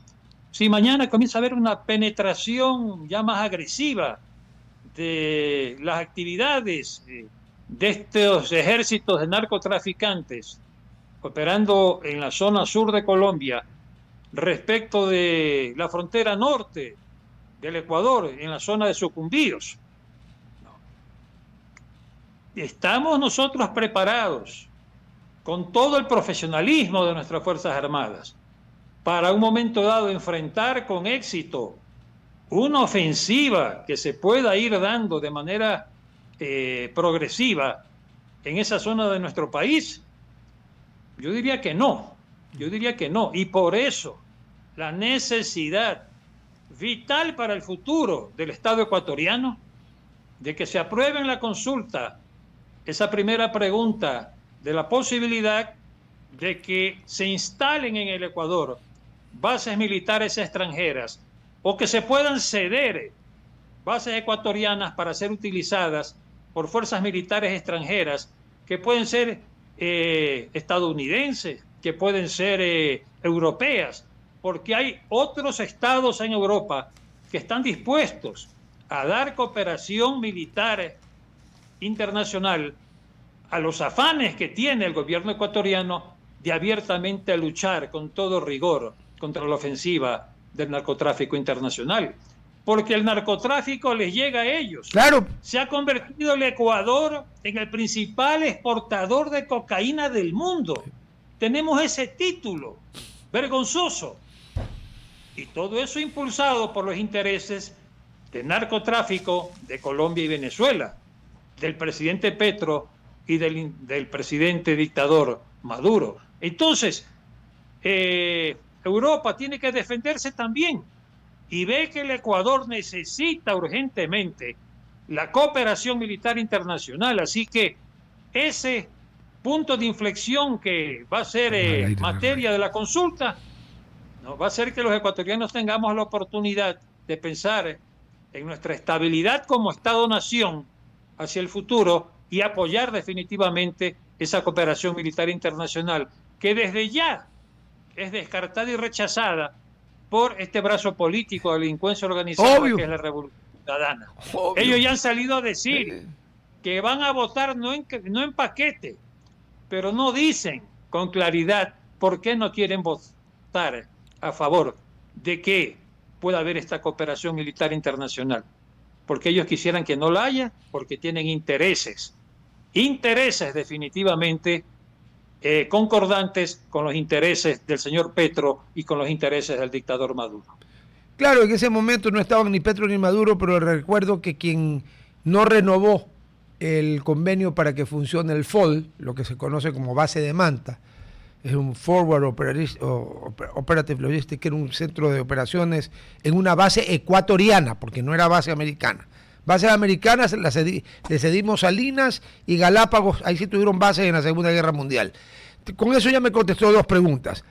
Speaker 2: si mañana comienza a haber una penetración ya más agresiva de las actividades de estos ejércitos de narcotraficantes operando en la zona sur de Colombia respecto de la frontera norte del Ecuador, en la zona de Sucumbíos, estamos nosotros preparados con todo el profesionalismo de nuestras Fuerzas Armadas para un momento dado enfrentar con éxito una ofensiva que se pueda ir dando de manera progresiva en esa zona de nuestro país. Yo diría que no, y por eso la necesidad vital para el futuro del Estado ecuatoriano de que se apruebe en la consulta esa primera pregunta de la posibilidad de que se instalen en el Ecuador bases militares extranjeras o que se puedan ceder bases ecuatorianas para ser utilizadas por fuerzas militares extranjeras que pueden ser estadounidenses, que pueden ser europeas, porque hay otros estados en Europa que están dispuestos a dar cooperación militar internacional a los afanes que tiene el gobierno ecuatoriano de abiertamente luchar con todo rigor contra la ofensiva del narcotráfico internacional. Porque el narcotráfico les llega a ellos.
Speaker 1: Claro.
Speaker 2: Se ha convertido el Ecuador en el principal exportador de cocaína del mundo. Tenemos ese título vergonzoso. Y todo eso impulsado por los intereses de narcotráfico de Colombia y Venezuela, del presidente Petro y del presidente dictador Maduro. Entonces, Europa tiene que defenderse también y ve que el Ecuador necesita urgentemente la cooperación militar internacional. Así que ese punto de inflexión que va a ser materia de la consulta, ¿no?, va a ser que los ecuatorianos tengamos la oportunidad de pensar en nuestra estabilidad como Estado-nación hacia el futuro y apoyar definitivamente esa cooperación militar internacional que desde ya es descartada y rechazada por este brazo político de delincuencia organizada,
Speaker 1: obvio,
Speaker 2: que es la Revolución Ciudadana.
Speaker 1: Obvio.
Speaker 2: Ellos ya han salido a decir que van a votar no en paquete, pero no dicen con claridad por qué no quieren votar a favor de que pueda haber esta cooperación militar internacional. Porque ellos quisieran que no la haya, porque tienen intereses definitivamente concordantes con los intereses del señor Petro y con los intereses del dictador Maduro.
Speaker 1: Claro, en ese momento no estaban ni Petro ni Maduro, pero recuerdo que quien no renovó el convenio para que funcione el FOL, lo que se conoce como base de Manta, es un Forward Operative Logistics, que era un centro de operaciones en una base ecuatoriana, porque no era base americana. Bases americanas le cedimos Salinas y Galápagos, ahí sí tuvieron bases en la Segunda Guerra Mundial. Con eso ya me contestó dos preguntas.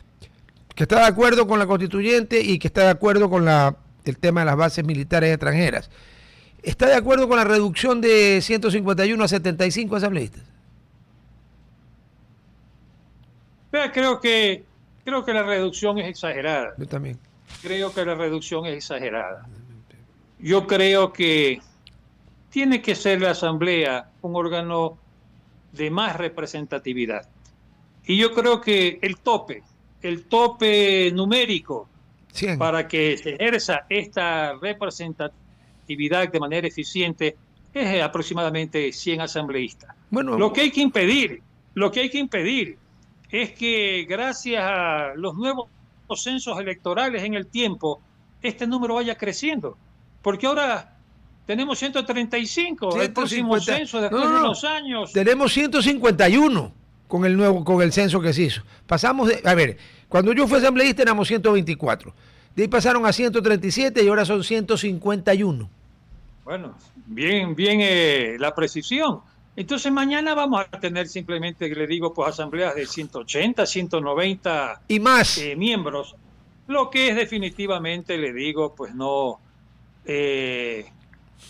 Speaker 1: Que está de acuerdo con la constituyente y que está de acuerdo con el tema de las bases militares extranjeras. ¿Está de acuerdo con la reducción de 151 a 75 asambleístas?
Speaker 2: Creo que la reducción es exagerada.
Speaker 1: Yo también.
Speaker 2: Creo que la reducción es exagerada. Yo creo que tiene que ser la Asamblea un órgano de más representatividad. Y yo creo que el tope numérico
Speaker 1: 100.
Speaker 2: para que se ejerza esta representatividad de manera eficiente es aproximadamente 100 asambleístas.
Speaker 1: Bueno,
Speaker 2: lo que hay que impedir es que gracias a los nuevos censos electorales en el tiempo, este número vaya creciendo. Porque ahora tenemos 135, el próximo censo después de unos años.
Speaker 1: Tenemos 151 con el censo que se hizo. Pasamos cuando yo fui asambleísta éramos 124. De ahí pasaron a 137 y ahora son 151.
Speaker 2: Bueno, bien la precisión. Entonces mañana vamos a tener simplemente, le digo, pues asambleas de 180, 190
Speaker 1: y más
Speaker 2: miembros, lo que es definitivamente, le digo, pues no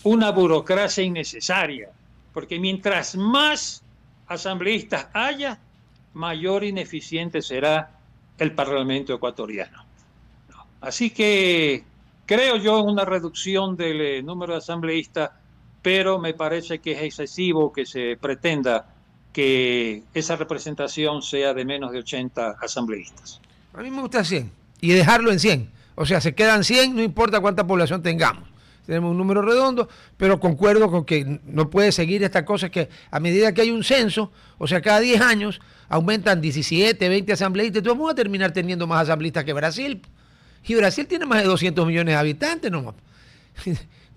Speaker 2: una burocracia innecesaria, porque mientras más asambleístas haya, mayor ineficiente será el Parlamento ecuatoriano. Así que creo yo en una reducción del número de asambleístas, pero me parece que es excesivo que se pretenda que esa representación sea de menos de 80 asambleístas.
Speaker 1: A mí me gusta 100 y dejarlo en 100. O sea, se quedan 100, no importa cuánta población tengamos. Tenemos un número redondo, pero concuerdo con que no puede seguir esta cosa que a medida que hay un censo, o sea, cada 10 años aumentan 17, 20 asambleístas, entonces vamos a terminar teniendo más asambleístas que Brasil. Y Brasil tiene más de 200 millones de habitantes nomás.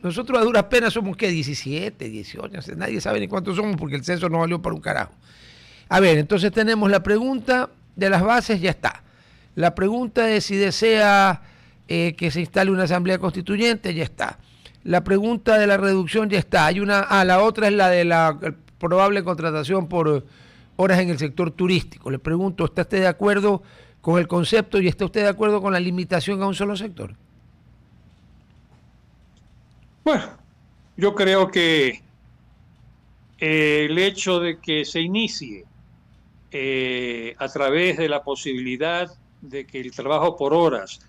Speaker 1: Nosotros a duras penas somos, ¿qué? 17, 18, nadie sabe ni cuántos somos porque el censo no valió para un carajo. A ver, entonces tenemos la pregunta de las bases, ya está. La pregunta de si desea que se instale una asamblea constituyente, ya está. La pregunta de la reducción ya está. Hay la otra es la de la probable contratación por horas en el sector turístico. Le pregunto, ¿está usted de acuerdo con el concepto y está usted de acuerdo con la limitación a un solo sector?
Speaker 2: Bueno, yo creo que el hecho de que se inicie a través de la posibilidad de que el trabajo por horas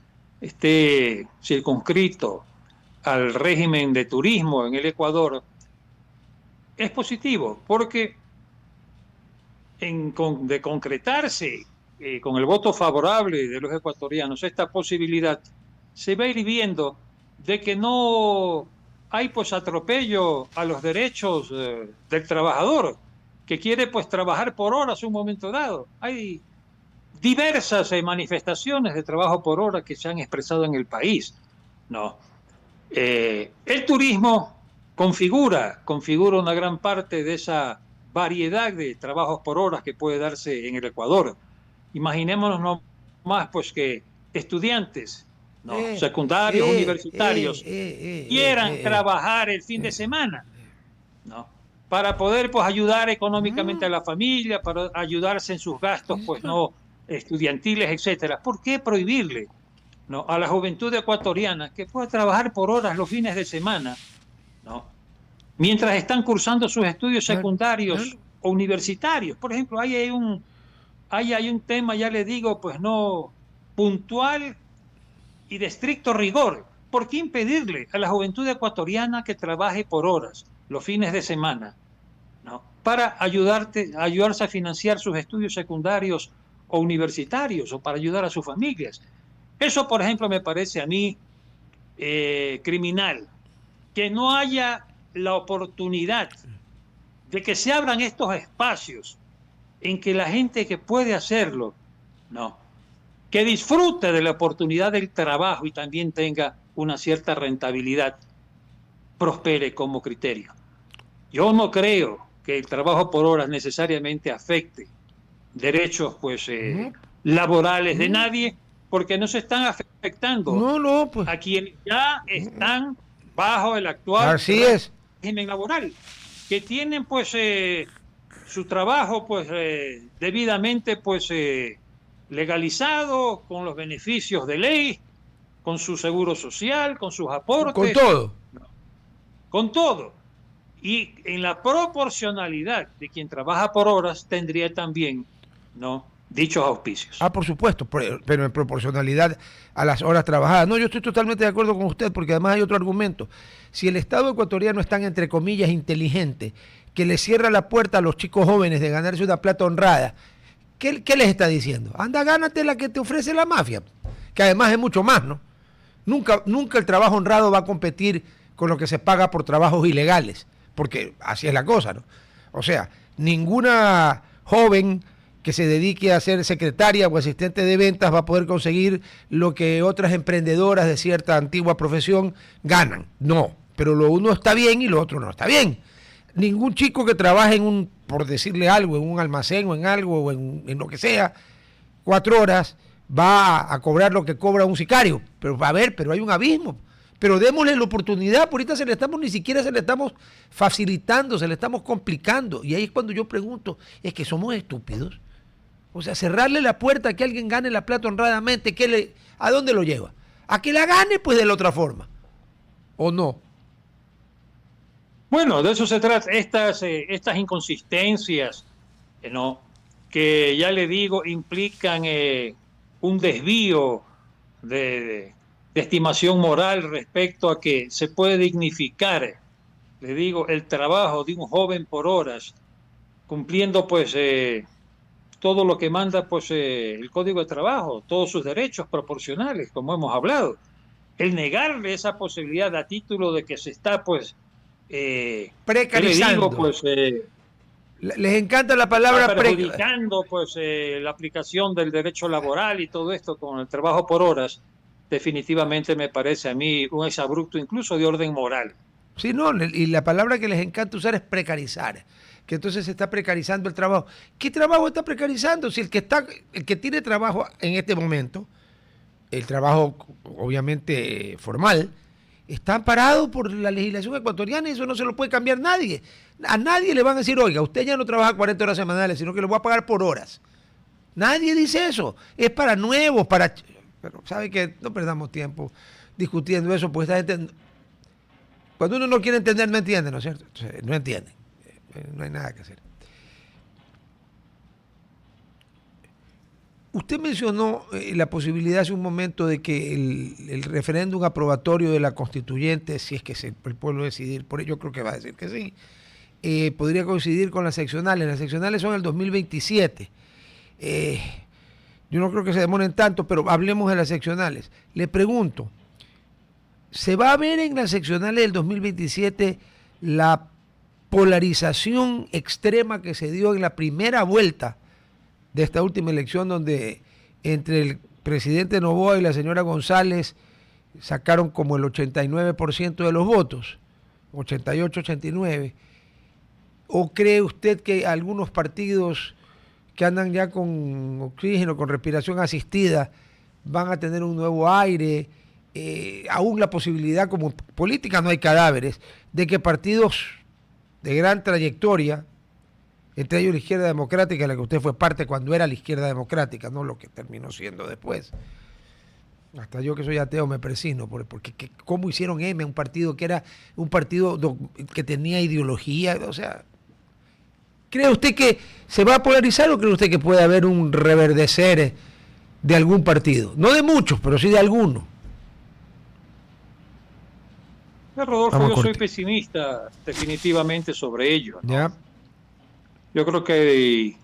Speaker 2: esté circunscrito al régimen de turismo en el Ecuador es positivo, porque de concretarse con el voto favorable de los ecuatorianos esta posibilidad, se va a ir viendo de que no hay pues atropello a los derechos del trabajador que quiere pues trabajar por horas un momento dado. Hay diversas manifestaciones de trabajo por hora que se han expresado en el país. No. El turismo configura una gran parte de esa variedad de trabajos por horas que puede darse en el Ecuador. Imaginémonos no más pues que estudiantes, no,
Speaker 1: Eh,
Speaker 2: secundarios, universitarios, quieran
Speaker 1: eh.
Speaker 2: trabajar el fin de semana, ¿no? Para poder pues ayudar económicamente
Speaker 1: Mm,
Speaker 2: a la familia, para ayudarse en sus gastos
Speaker 1: sí,
Speaker 2: pues
Speaker 1: señor.
Speaker 2: no estudiantiles, etcétera. ¿Por qué prohibirle, no, a la juventud ecuatoriana que pueda trabajar por horas los fines de semana, no, mientras están cursando sus estudios
Speaker 1: Claro,
Speaker 2: secundarios
Speaker 1: claro.
Speaker 2: o universitarios? Por ejemplo, ahí hay un tema, ya le digo, pues no puntual y de estricto rigor. ¿Por qué impedirle a la juventud ecuatoriana que trabaje por horas los fines de semana, ¿no? Para ayudarse a financiar sus estudios secundarios o universitarios o para ayudar a sus familias? Eso, por ejemplo, me parece a mí criminal, que no haya la oportunidad de que se abran estos espacios en que la gente que puede hacerlo, no, que disfrute de la oportunidad del trabajo y también tenga una cierta rentabilidad, prospere como criterio. Yo no creo que el trabajo por horas necesariamente afecte derechos pues
Speaker 1: No,
Speaker 2: laborales de
Speaker 1: no,
Speaker 2: nadie, porque no se están afectando
Speaker 1: no, no, pues.
Speaker 2: a quienes ya están bajo el actual
Speaker 1: Así es.
Speaker 2: régimen laboral, que tienen pues su trabajo pues debidamente pues legalizado, con los beneficios de ley, con su seguro social, con sus
Speaker 1: Con
Speaker 2: aportes,
Speaker 1: todo.
Speaker 2: con todo. Y en la proporcionalidad de quien trabaja por horas tendría también, ¿no?, dichos auspicios.
Speaker 1: Ah, por supuesto, pero en proporcionalidad a las horas trabajadas. No, yo estoy totalmente de acuerdo con usted, porque además hay otro argumento. Si el Estado ecuatoriano es tan, entre comillas, inteligente, que le cierra la puerta a los chicos jóvenes de ganarse una plata honrada, ¿qué les está diciendo? Anda, gánate la que te ofrece la mafia, que además es mucho más, ¿no? Nunca el trabajo honrado va a competir con lo que se paga por trabajos ilegales, porque así es la cosa, ¿no? O sea, ninguna joven que se dedique a ser secretaria o asistente de ventas va a poder conseguir lo que otras emprendedoras de cierta antigua profesión ganan. No, pero lo uno está bien y lo otro no está bien. Ningún chico que trabaje en un, por decirle algo, en un almacén o en algo o en lo que sea, 4 horas, va a cobrar lo que cobra un sicario. Pero a ver, pero hay un abismo. Pero démosle la oportunidad, por ahorita ni siquiera se le estamos facilitando, se le estamos complicando. Y ahí es cuando yo pregunto, ¿es que somos estúpidos? O sea, cerrarle la puerta a que alguien gane la plata honradamente, ¿a dónde lo lleva? A que la gane, pues de la otra forma. ¿O no?
Speaker 2: Bueno, de eso se trata, estas inconsistencias, ¿no?, que ya le digo, implican un desvío de estimación moral respecto a que se puede dignificar, le digo, el trabajo de un joven por horas, cumpliendo pues todo lo que manda pues el Código de Trabajo, todos sus derechos proporcionales, como hemos hablado. El negarle esa posibilidad a título de que se está pues, ¿qué le digo?
Speaker 1: Precarizando.
Speaker 2: Pues
Speaker 1: Les encanta la
Speaker 2: está
Speaker 1: palabra
Speaker 2: perjudicando pues la aplicación del derecho laboral y todo esto con el trabajo por horas, definitivamente me parece a mí un exabrupto incluso de orden moral.
Speaker 1: Sí, no, y la palabra que les encanta usar es precarizar, que entonces se está precarizando el trabajo. ¿Qué trabajo está precarizando? Si el que tiene trabajo en este momento, el trabajo obviamente formal, está amparado por la legislación ecuatoriana y eso no se lo puede cambiar nadie. A nadie le van a decir, oiga, usted ya no trabaja 40 horas semanales, sino que lo voy a pagar por horas. Nadie dice eso. Es para nuevos, para... Pero sabe que no perdamos tiempo discutiendo eso, porque esta gente, cuando uno no quiere entender, no entiende, ¿no es cierto? Entonces, no entiende. No hay nada que hacer. Usted mencionó la posibilidad hace un momento de que el referéndum aprobatorio de la constituyente, si es que el pueblo decidir, por ello creo que va a decir que sí, podría coincidir con las seccionales. Las seccionales son el 2027. Yo no creo que se demoren tanto, pero hablemos de las seccionales. Le pregunto, ¿se va a ver en las seccionales del 2027 la polarización extrema que se dio en la primera vuelta de esta última elección, donde entre el presidente Noboa y la señora González sacaron como el 89% de los votos, 88, 89? ¿O cree usted que algunos partidos que andan ya con oxígeno, con respiración asistida, van a tener un nuevo aire? Aún la posibilidad, como política no hay cadáveres, de que partidos de gran trayectoria, entre ellos la Izquierda Democrática, de la que usted fue parte cuando era la Izquierda Democrática, no lo que terminó siendo después. Hasta yo que soy ateo me persino, porque ¿cómo hicieron M? Un partido que era un partido que tenía ideología, o sea, ¿cree usted que se va a polarizar o cree usted que puede haber un reverdecer de algún partido? No de muchos, pero sí de algunos.
Speaker 2: Rodolfo, yo soy pesimista definitivamente sobre ello, ¿no?
Speaker 1: ¿Ya?
Speaker 2: Yo creo que hay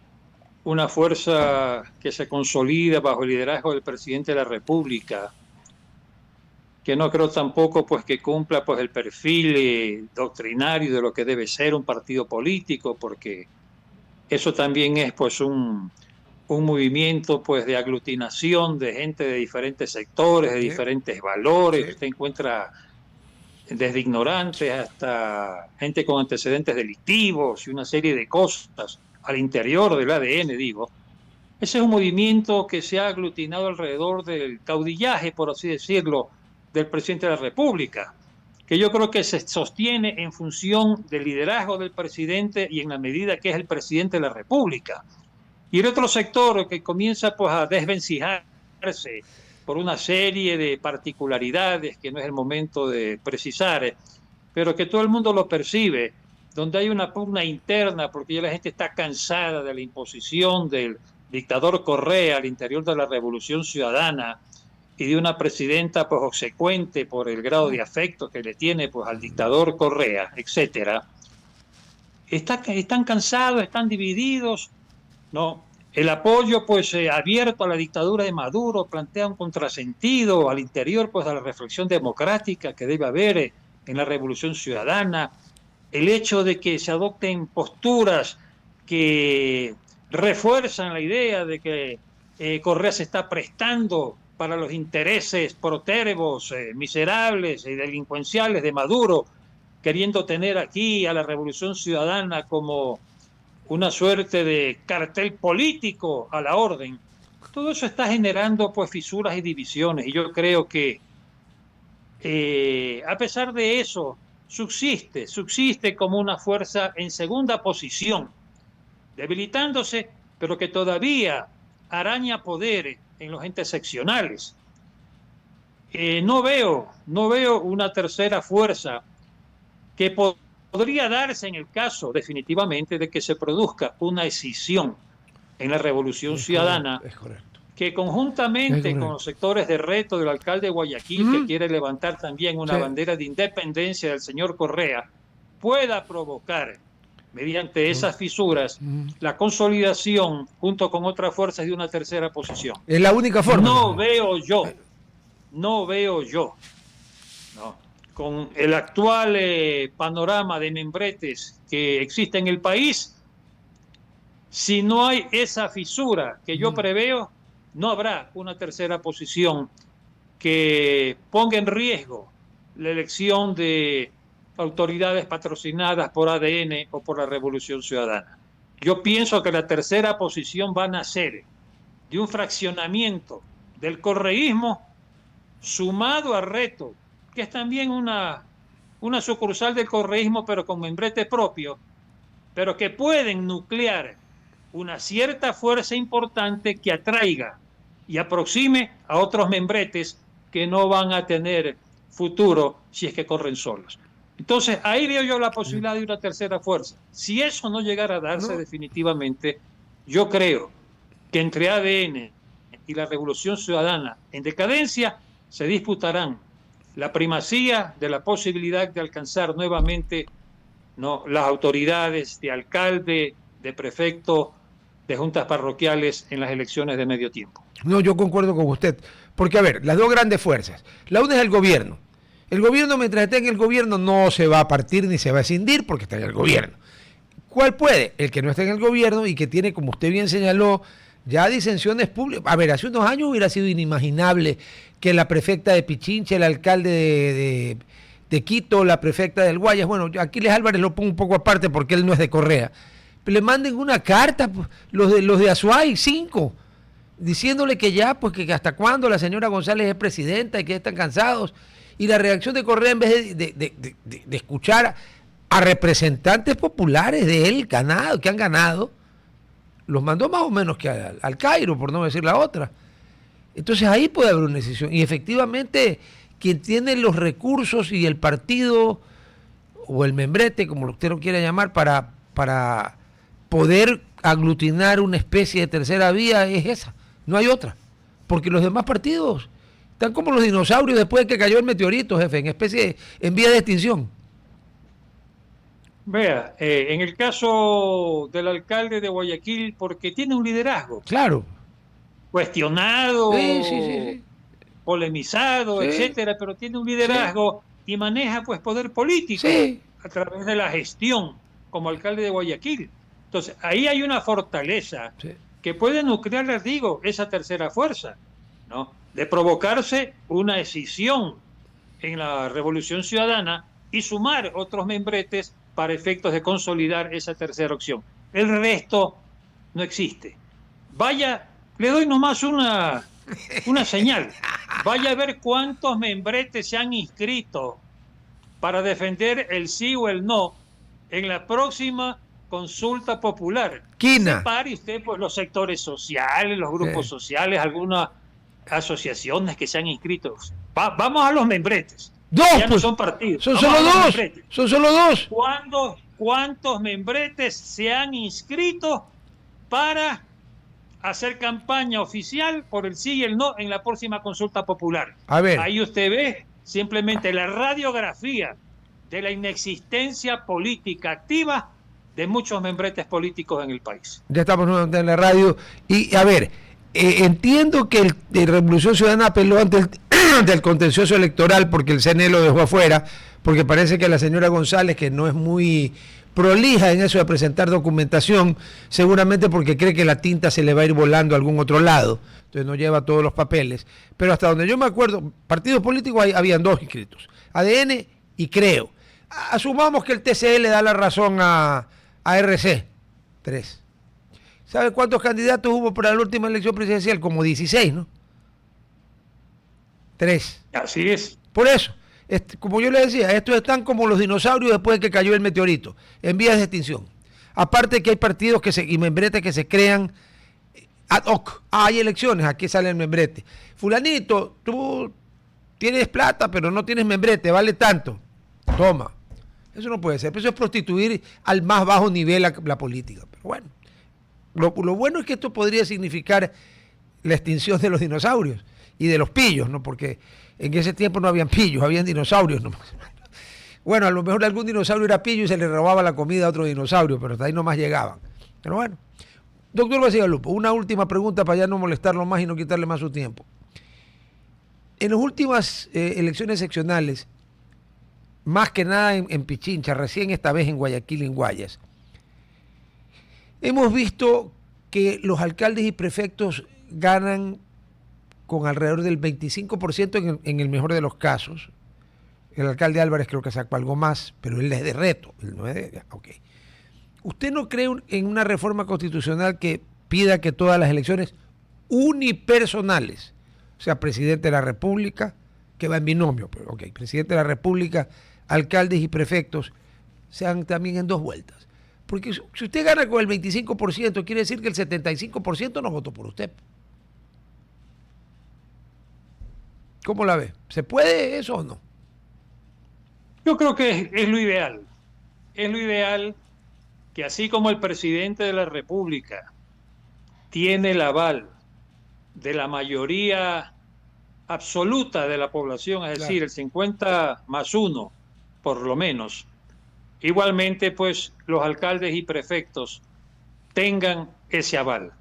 Speaker 2: una fuerza que se consolida bajo el liderazgo del presidente de la República, que no creo tampoco pues que cumpla pues el perfil doctrinario de lo que debe ser un partido político, porque eso también es pues un movimiento pues de aglutinación de gente de diferentes sectores, de diferentes valores. Usted encuentra desde ignorantes hasta gente con antecedentes delictivos y una serie de cosas al interior del ADN, digo. Ese es un movimiento que se ha aglutinado alrededor del caudillaje, por así decirlo, del presidente de la República, que yo creo que se sostiene en función del liderazgo del presidente y en la medida que es el presidente de la República. Y el otro sector que comienza pues a desvencijarse por una serie de particularidades que no es el momento de precisar, pero que todo el mundo lo percibe, donde hay una pugna interna porque ya la gente está cansada de la imposición del dictador Correa al interior de la Revolución Ciudadana y de una presidenta pues obsecuente por el grado de afecto que le tiene pues al dictador Correa, etcétera. Están cansados, están divididos, ¿no? El apoyo pues abierto a la dictadura de Maduro plantea un contrasentido al interior pues de la reflexión democrática que debe haber en la Revolución Ciudadana. El hecho de que se adopten posturas que refuerzan la idea de que Correa se está prestando para los intereses protérvos, miserables y delincuenciales de Maduro, queriendo tener aquí a la Revolución Ciudadana como una suerte de cartel político a la orden. Todo eso está generando pues fisuras y divisiones, y yo creo que a pesar de eso subsiste como una fuerza en segunda posición, debilitándose, pero que todavía araña poder en los entes seccionales. No veo una tercera fuerza que podría darse en el caso definitivamente de que se produzca una escisión en la Revolución Ciudadana, que conjuntamente con los sectores de reto del alcalde de Guayaquil, que quiere levantar también una bandera de independencia del señor Correa, pueda provocar, mediante esas fisuras, la consolidación junto con otras fuerzas de una tercera posición.
Speaker 1: Es la única forma.
Speaker 2: No veo yo, no, con el actual panorama de membretes que existe en el país, si no hay esa fisura que yo preveo, no habrá una tercera posición que ponga en riesgo la elección de autoridades patrocinadas por ADN o por la Revolución Ciudadana. Yo pienso que la tercera posición va a nacer de un fraccionamiento del correísmo sumado a Reto, que es también una sucursal del correísmo, pero con membrete propio, pero que pueden nuclear una cierta fuerza importante que atraiga y aproxime a otros membretes que no van a tener futuro si es que corren solos. Entonces, ahí veo yo la posibilidad de una tercera fuerza. Si eso no llegara a darse definitivamente, yo creo que entre ADN y la Revolución Ciudadana en decadencia se disputarán la primacía de la posibilidad de alcanzar nuevamente, ¿no?, las autoridades de alcalde, de prefecto, de juntas parroquiales en las elecciones de medio tiempo.
Speaker 1: No, yo concuerdo con usted. Porque, a ver, las dos grandes fuerzas. La una es el gobierno. El gobierno, mientras esté en el gobierno, no se va a partir ni se va a escindir porque está en el gobierno. ¿Cuál puede? El que no está en el gobierno y que tiene, como usted bien señaló, ya disensiones públicas. A ver, hace unos años hubiera sido inimaginable que la prefecta de Pichincha, el alcalde de Quito, la prefecta del Guayas, bueno, Aquiles Álvarez lo pongo un poco aparte porque él no es de Correa, pero le manden una carta, los de Azuay, 5, diciéndole que ya, pues que hasta cuándo la señora González es presidenta y que están cansados. Y la reacción de Correa, en vez de escuchar a representantes populares de él que han ganado, los mandó más o menos que al Cairo, por no decir la otra. Entonces ahí puede haber una decisión. Y efectivamente, quien tiene los recursos y el partido, o el membrete, como usted lo quiera llamar, para poder aglutinar una especie de tercera vía, es esa. No hay otra. Porque los demás partidos están como los dinosaurios después de que cayó el meteorito, jefe, en vía de extinción.
Speaker 2: Vea, en el caso del alcalde de Guayaquil, porque tiene un liderazgo.
Speaker 1: Claro.
Speaker 2: Cuestionado,
Speaker 1: Sí.
Speaker 2: polemizado,
Speaker 1: Sí.
Speaker 2: etcétera, pero tiene un liderazgo y maneja pues poder político a través de la gestión como alcalde de Guayaquil. Entonces, ahí hay una fortaleza que puede nuclear, les digo, esa tercera fuerza, ¿no?, de provocarse una escisión en la Revolución Ciudadana y sumar otros membretes para efectos de consolidar esa tercera opción. El resto no existe. Vaya, le doy nomás una señal. Vaya a ver cuántos membretes se han inscrito para defender el sí o el no en la próxima consulta popular.
Speaker 1: Quina.
Speaker 2: Separe usted pues los sectores sociales, los grupos sociales, algunas asociaciones que se han inscrito. Vamos a los membretes.
Speaker 1: Dos,
Speaker 2: ya no son partidos.
Speaker 1: Son solo dos. Son solo dos.
Speaker 2: ¿Cuántos membretes se han inscrito para hacer campaña oficial por el sí y el no en la próxima consulta popular?
Speaker 1: A ver.
Speaker 2: Ahí usted ve simplemente la radiografía de la inexistencia política activa de muchos membretes políticos en el país.
Speaker 1: Ya estamos nuevamente en la radio. Y a ver, entiendo que el Revolución Ciudadana apeló ante el contencioso electoral porque el CNE lo dejó afuera, porque parece que la señora González, que no es muy prolija en eso de presentar documentación, seguramente porque cree que la tinta se le va a ir volando a algún otro lado, entonces no lleva todos los papeles. Pero hasta donde yo me acuerdo, partidos políticos habían 2 inscritos, ADN y Creo. Asumamos que el TCE le da la razón a RC, 3. ¿Sabe cuántos candidatos hubo para la última elección presidencial? Como 16, ¿no? 3.
Speaker 2: Así es.
Speaker 1: Por eso, como yo le decía, estos están como los dinosaurios después de que cayó el meteorito, en vías de extinción. Aparte que hay partidos y membretes que se crean ad hoc. Hay elecciones, aquí sale el membrete. Fulanito, tú tienes plata, pero no tienes membrete, vale tanto. Toma. Eso no puede ser. Eso es prostituir al más bajo nivel la política. Pero bueno, lo bueno es que esto podría significar la extinción de los dinosaurios y de los pillos, ¿no? Porque en ese tiempo no habían pillos, habían dinosaurios nomás. Bueno, a lo mejor algún dinosaurio era pillo y se le robaba la comida a otro dinosaurio, pero hasta ahí nomás llegaban. Pero bueno. Doctor Bacigalupo, una última pregunta para ya no molestarlo más y no quitarle más su tiempo. En las últimas elecciones seccionales, más que nada en Pichincha, recién esta vez en Guayaquil, en Guayas, hemos visto que los alcaldes y prefectos ganan con alrededor del 25% en el mejor de los casos. El alcalde Álvarez creo que sacó algo más, pero él es de reto. Él no es de, okay. ¿Usted no cree en una reforma constitucional que pida que todas las elecciones unipersonales, o sea, presidente de la República, que va en binomio, pero okay, presidente de la República, alcaldes y prefectos, sean también en 2 vueltas? Porque si usted gana con el 25%, quiere decir que el 75% no votó por usted. ¿Cómo la ve? ¿Se puede eso o no?
Speaker 2: Yo creo que es lo ideal. Es lo ideal que así como el presidente de la República tiene el aval de la mayoría absoluta de la población, es decir,
Speaker 1: Claro.
Speaker 2: el 50+1, por lo menos, igualmente pues los alcaldes y prefectos tengan ese aval.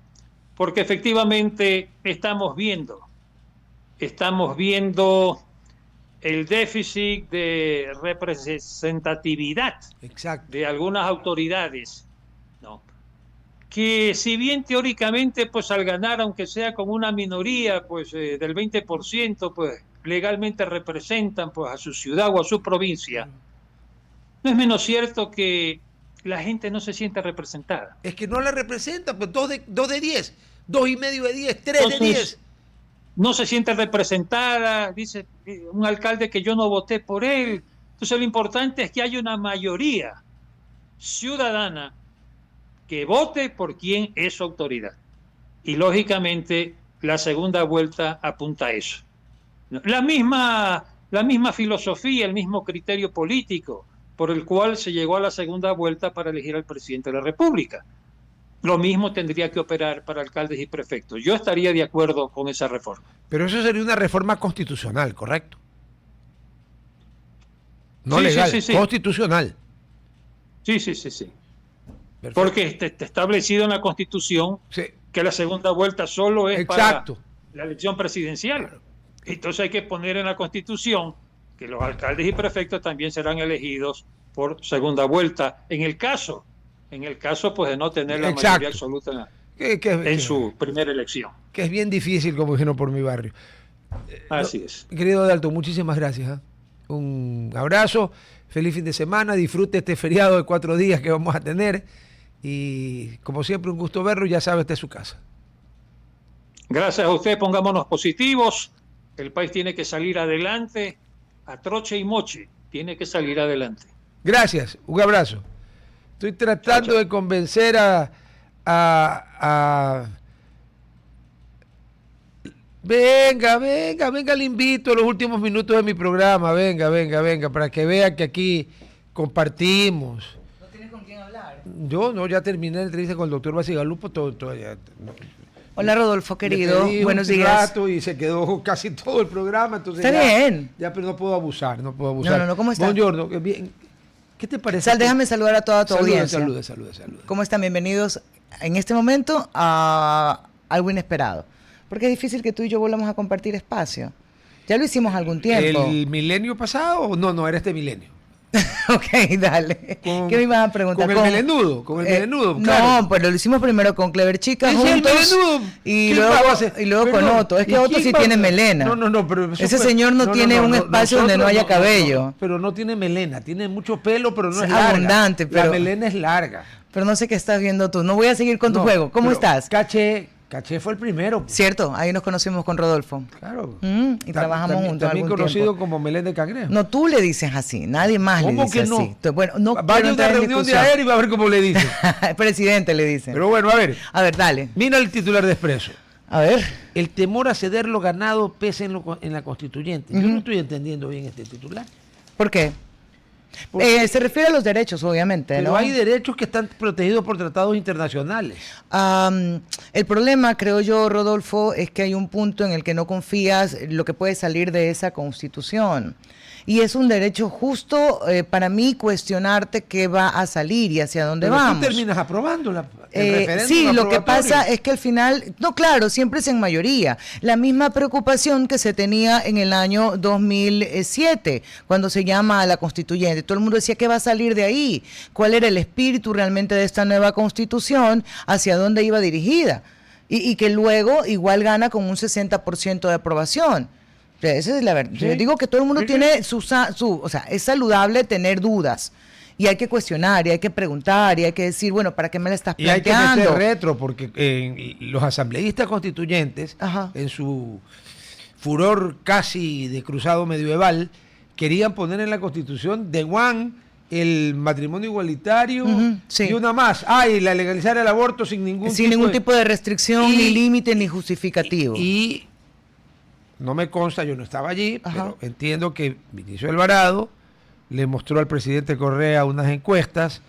Speaker 2: Porque efectivamente estamos viendo el déficit de representatividad
Speaker 1: Exacto.
Speaker 2: de algunas autoridades, ¿no? Que si bien teóricamente, pues al ganar, aunque sea con una minoría, pues del 20%, pues legalmente representan pues a su ciudad o a su provincia, no es menos cierto que la gente no se siente representada.
Speaker 1: Es que no la representa, pues 2 de 10, 2,5 de 10, 3 de 10.
Speaker 2: Entonces, no se siente representada, dice un alcalde que yo no voté por él. Entonces, lo importante es que haya una mayoría ciudadana que vote por quien es su autoridad. Y lógicamente la segunda vuelta apunta a eso. La misma filosofía, el mismo criterio político por el cual se llegó a la segunda vuelta para elegir al presidente de la República. Lo mismo tendría que operar para alcaldes y prefectos. Yo estaría de acuerdo con esa reforma.
Speaker 1: Pero eso sería una reforma constitucional, ¿correcto? No
Speaker 2: Sí,
Speaker 1: legal,
Speaker 2: sí, sí, sí.
Speaker 1: constitucional.
Speaker 2: Sí. Perfecto. Porque está establecido en la Constitución que la segunda vuelta solo es
Speaker 1: exacto
Speaker 2: para la elección presidencial. Claro. Entonces hay que poner en la Constitución que los alcaldes y prefectos también serán elegidos por segunda vuelta. En el caso pues de no tener la mayoría absoluta en su primera elección.
Speaker 1: Que es bien difícil, como dijeron por mi barrio.
Speaker 2: Así es.
Speaker 1: Querido Dalto, muchísimas gracias. Un abrazo, feliz fin de semana, disfrute este feriado de 4 días que vamos a tener y como siempre un gusto verlo, ya sabe, esta es su casa.
Speaker 2: Gracias a usted, pongámonos positivos, el país tiene que salir adelante, a troche y moche, tiene que salir adelante.
Speaker 1: Gracias, un abrazo. Estoy tratando de convencer Venga, le invito a los últimos minutos de mi programa, venga, para que vea que aquí compartimos.
Speaker 3: ¿No tienes con quién hablar?
Speaker 1: Yo no, ya terminé la entrevista con el doctor Basigalupo, todo ya, no.
Speaker 3: Hola Rodolfo, querido, buenos días.
Speaker 1: Y se quedó casi todo el programa, entonces
Speaker 3: está bien.
Speaker 1: Ya, pero no puedo abusar.
Speaker 3: No, ¿cómo estás?
Speaker 1: Buongiorno, bien. ¿Qué te parece?
Speaker 3: Déjame saludar a toda tu audiencia.
Speaker 1: Saluda.
Speaker 3: ¿Cómo están? Bienvenidos en este momento a algo inesperado. Porque es difícil que tú y yo volvamos a compartir espacio. Ya lo hicimos algún tiempo.
Speaker 1: ¿El milenio pasado? No, era este milenio.
Speaker 3: Ok, dale. ¿Qué me ibas a preguntar?
Speaker 1: Con el melenudo,
Speaker 3: claro. No, pues lo hicimos primero con Clever Chica juntos y luego con Otto. Es que Otto sí tiene melena.
Speaker 1: No, pero
Speaker 3: ese señor no tiene un espacio donde no haya cabello.
Speaker 1: Pero no tiene melena, tiene mucho pelo, pero no es
Speaker 3: abundante,
Speaker 1: larga. La melena es larga.
Speaker 3: Pero no sé qué estás viendo tú. No voy a seguir con tu juego. ¿Cómo estás?
Speaker 1: Caché fue el primero.
Speaker 3: Cierto, ahí nos conocimos con Rodolfo.
Speaker 1: Claro.
Speaker 3: Y trabajamos juntos.
Speaker 1: También conocido como Melén de Cangrejo.
Speaker 3: No, tú le dices así, nadie más le dice así.
Speaker 1: ¿Cómo que no?
Speaker 3: Entonces, bueno, no
Speaker 1: vaya a una reunión de ayer y va a ver cómo le dicen.
Speaker 3: Presidente le dicen.
Speaker 1: Pero bueno, a ver.
Speaker 3: A ver, dale.
Speaker 1: Mira el titular de Expreso.
Speaker 3: A ver.
Speaker 1: El temor a ceder lo ganado pese en la constituyente. Yo no estoy entendiendo bien este titular.
Speaker 3: ¿Por qué? Se refiere a los derechos, obviamente.
Speaker 1: Pero
Speaker 3: ¿no?
Speaker 1: hay derechos que están protegidos por tratados internacionales.
Speaker 3: El problema, creo yo, Rodolfo, es que hay un punto en el que no confías en lo que puede salir de esa Constitución. Y es un derecho justo para mí cuestionarte qué va a salir y hacia dónde vamos.
Speaker 1: Tú terminas aprobando el referéndum.
Speaker 3: Sí, lo que pasa es que al final, no, claro, siempre es en mayoría. La misma preocupación que se tenía en el año 2007, cuando se llama a la constituyente. Todo el mundo decía, ¿qué va a salir de ahí? ¿Cuál era el espíritu realmente de esta nueva constitución? ¿Hacia dónde iba dirigida? Y que luego igual gana con un 60% de aprobación. Esa es la verdad. Sí. Yo digo que todo el mundo tiene o sea, es saludable tener dudas. Y hay que cuestionar, y hay que preguntar, y hay que decir, bueno, ¿para qué me la estás planteando?
Speaker 1: Y hay que meter retro, porque los asambleístas constituyentes, en su furor casi de cruzado medieval, querían poner en la Constitución de Juan el matrimonio igualitario y una más. Y la legalizar el aborto sin ningún
Speaker 3: tipo de restricción, ni límite, ni justificativo.
Speaker 1: Y no me consta, yo no estaba allí, pero entiendo que Vinicio Alvarado le mostró al presidente Correa unas encuestas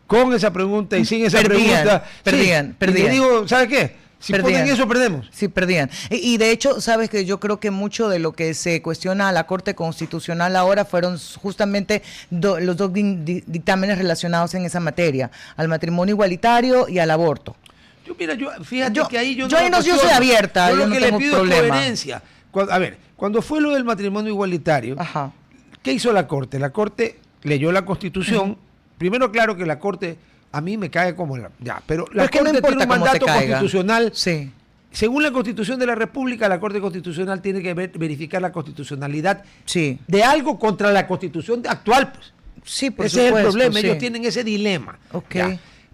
Speaker 1: con esa pregunta y sin esa pregunta.
Speaker 3: Perdían.
Speaker 1: Y le digo, ¿sabe qué? Si ponen eso, perdemos.
Speaker 3: Sí, perdían. Y de hecho, sabes que yo creo que mucho de lo que se cuestiona a la Corte Constitucional ahora fueron justamente los dos dictámenes relacionados en esa materia, al matrimonio igualitario y al aborto.
Speaker 1: Fíjate que ahí yo
Speaker 3: soy abierta,
Speaker 1: yo
Speaker 3: yo
Speaker 1: lo
Speaker 3: no
Speaker 1: que le
Speaker 3: tengo
Speaker 1: pido
Speaker 3: problema.
Speaker 1: es coherencia. Cuando fue lo del matrimonio igualitario,
Speaker 3: Ajá.
Speaker 1: ¿qué hizo la Corte? La Corte leyó la Constitución. Primero, claro que la Corte a mí me cae como pero la
Speaker 3: Corte
Speaker 1: no tiene un mandato
Speaker 3: caiga.
Speaker 1: constitucional.
Speaker 3: Sí.
Speaker 1: Según la Constitución de la República, la Corte Constitucional tiene que verificar la constitucionalidad
Speaker 3: Sí.
Speaker 1: de algo contra la Constitución actual. Pues.
Speaker 3: Sí, por
Speaker 1: Ese
Speaker 3: supuesto,
Speaker 1: es el problema,
Speaker 3: sí.
Speaker 1: ellos tienen ese dilema.
Speaker 3: Ok.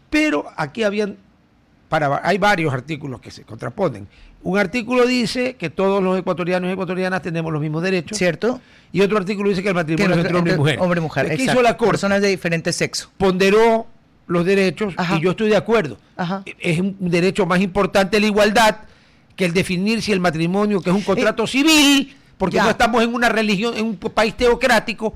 Speaker 1: Pero aquí hay varios artículos que se contraponen. Un artículo dice que todos los ecuatorianos y ecuatorianas tenemos los mismos derechos.
Speaker 3: ¿Cierto?
Speaker 1: Y otro artículo dice que el matrimonio es entre hombre y mujer.
Speaker 3: Hombre y mujer,
Speaker 1: ¿Qué
Speaker 3: exacto.
Speaker 1: hizo la Corte?
Speaker 3: Personas de diferente sexo.
Speaker 1: Ponderó los derechos.
Speaker 3: Ajá.
Speaker 1: Y yo estoy de acuerdo.
Speaker 3: Ajá.
Speaker 1: Es un derecho más importante la igualdad que el definir si el matrimonio, que es un contrato civil, porque
Speaker 3: ya.
Speaker 1: no estamos en una religión, en un país teocrático.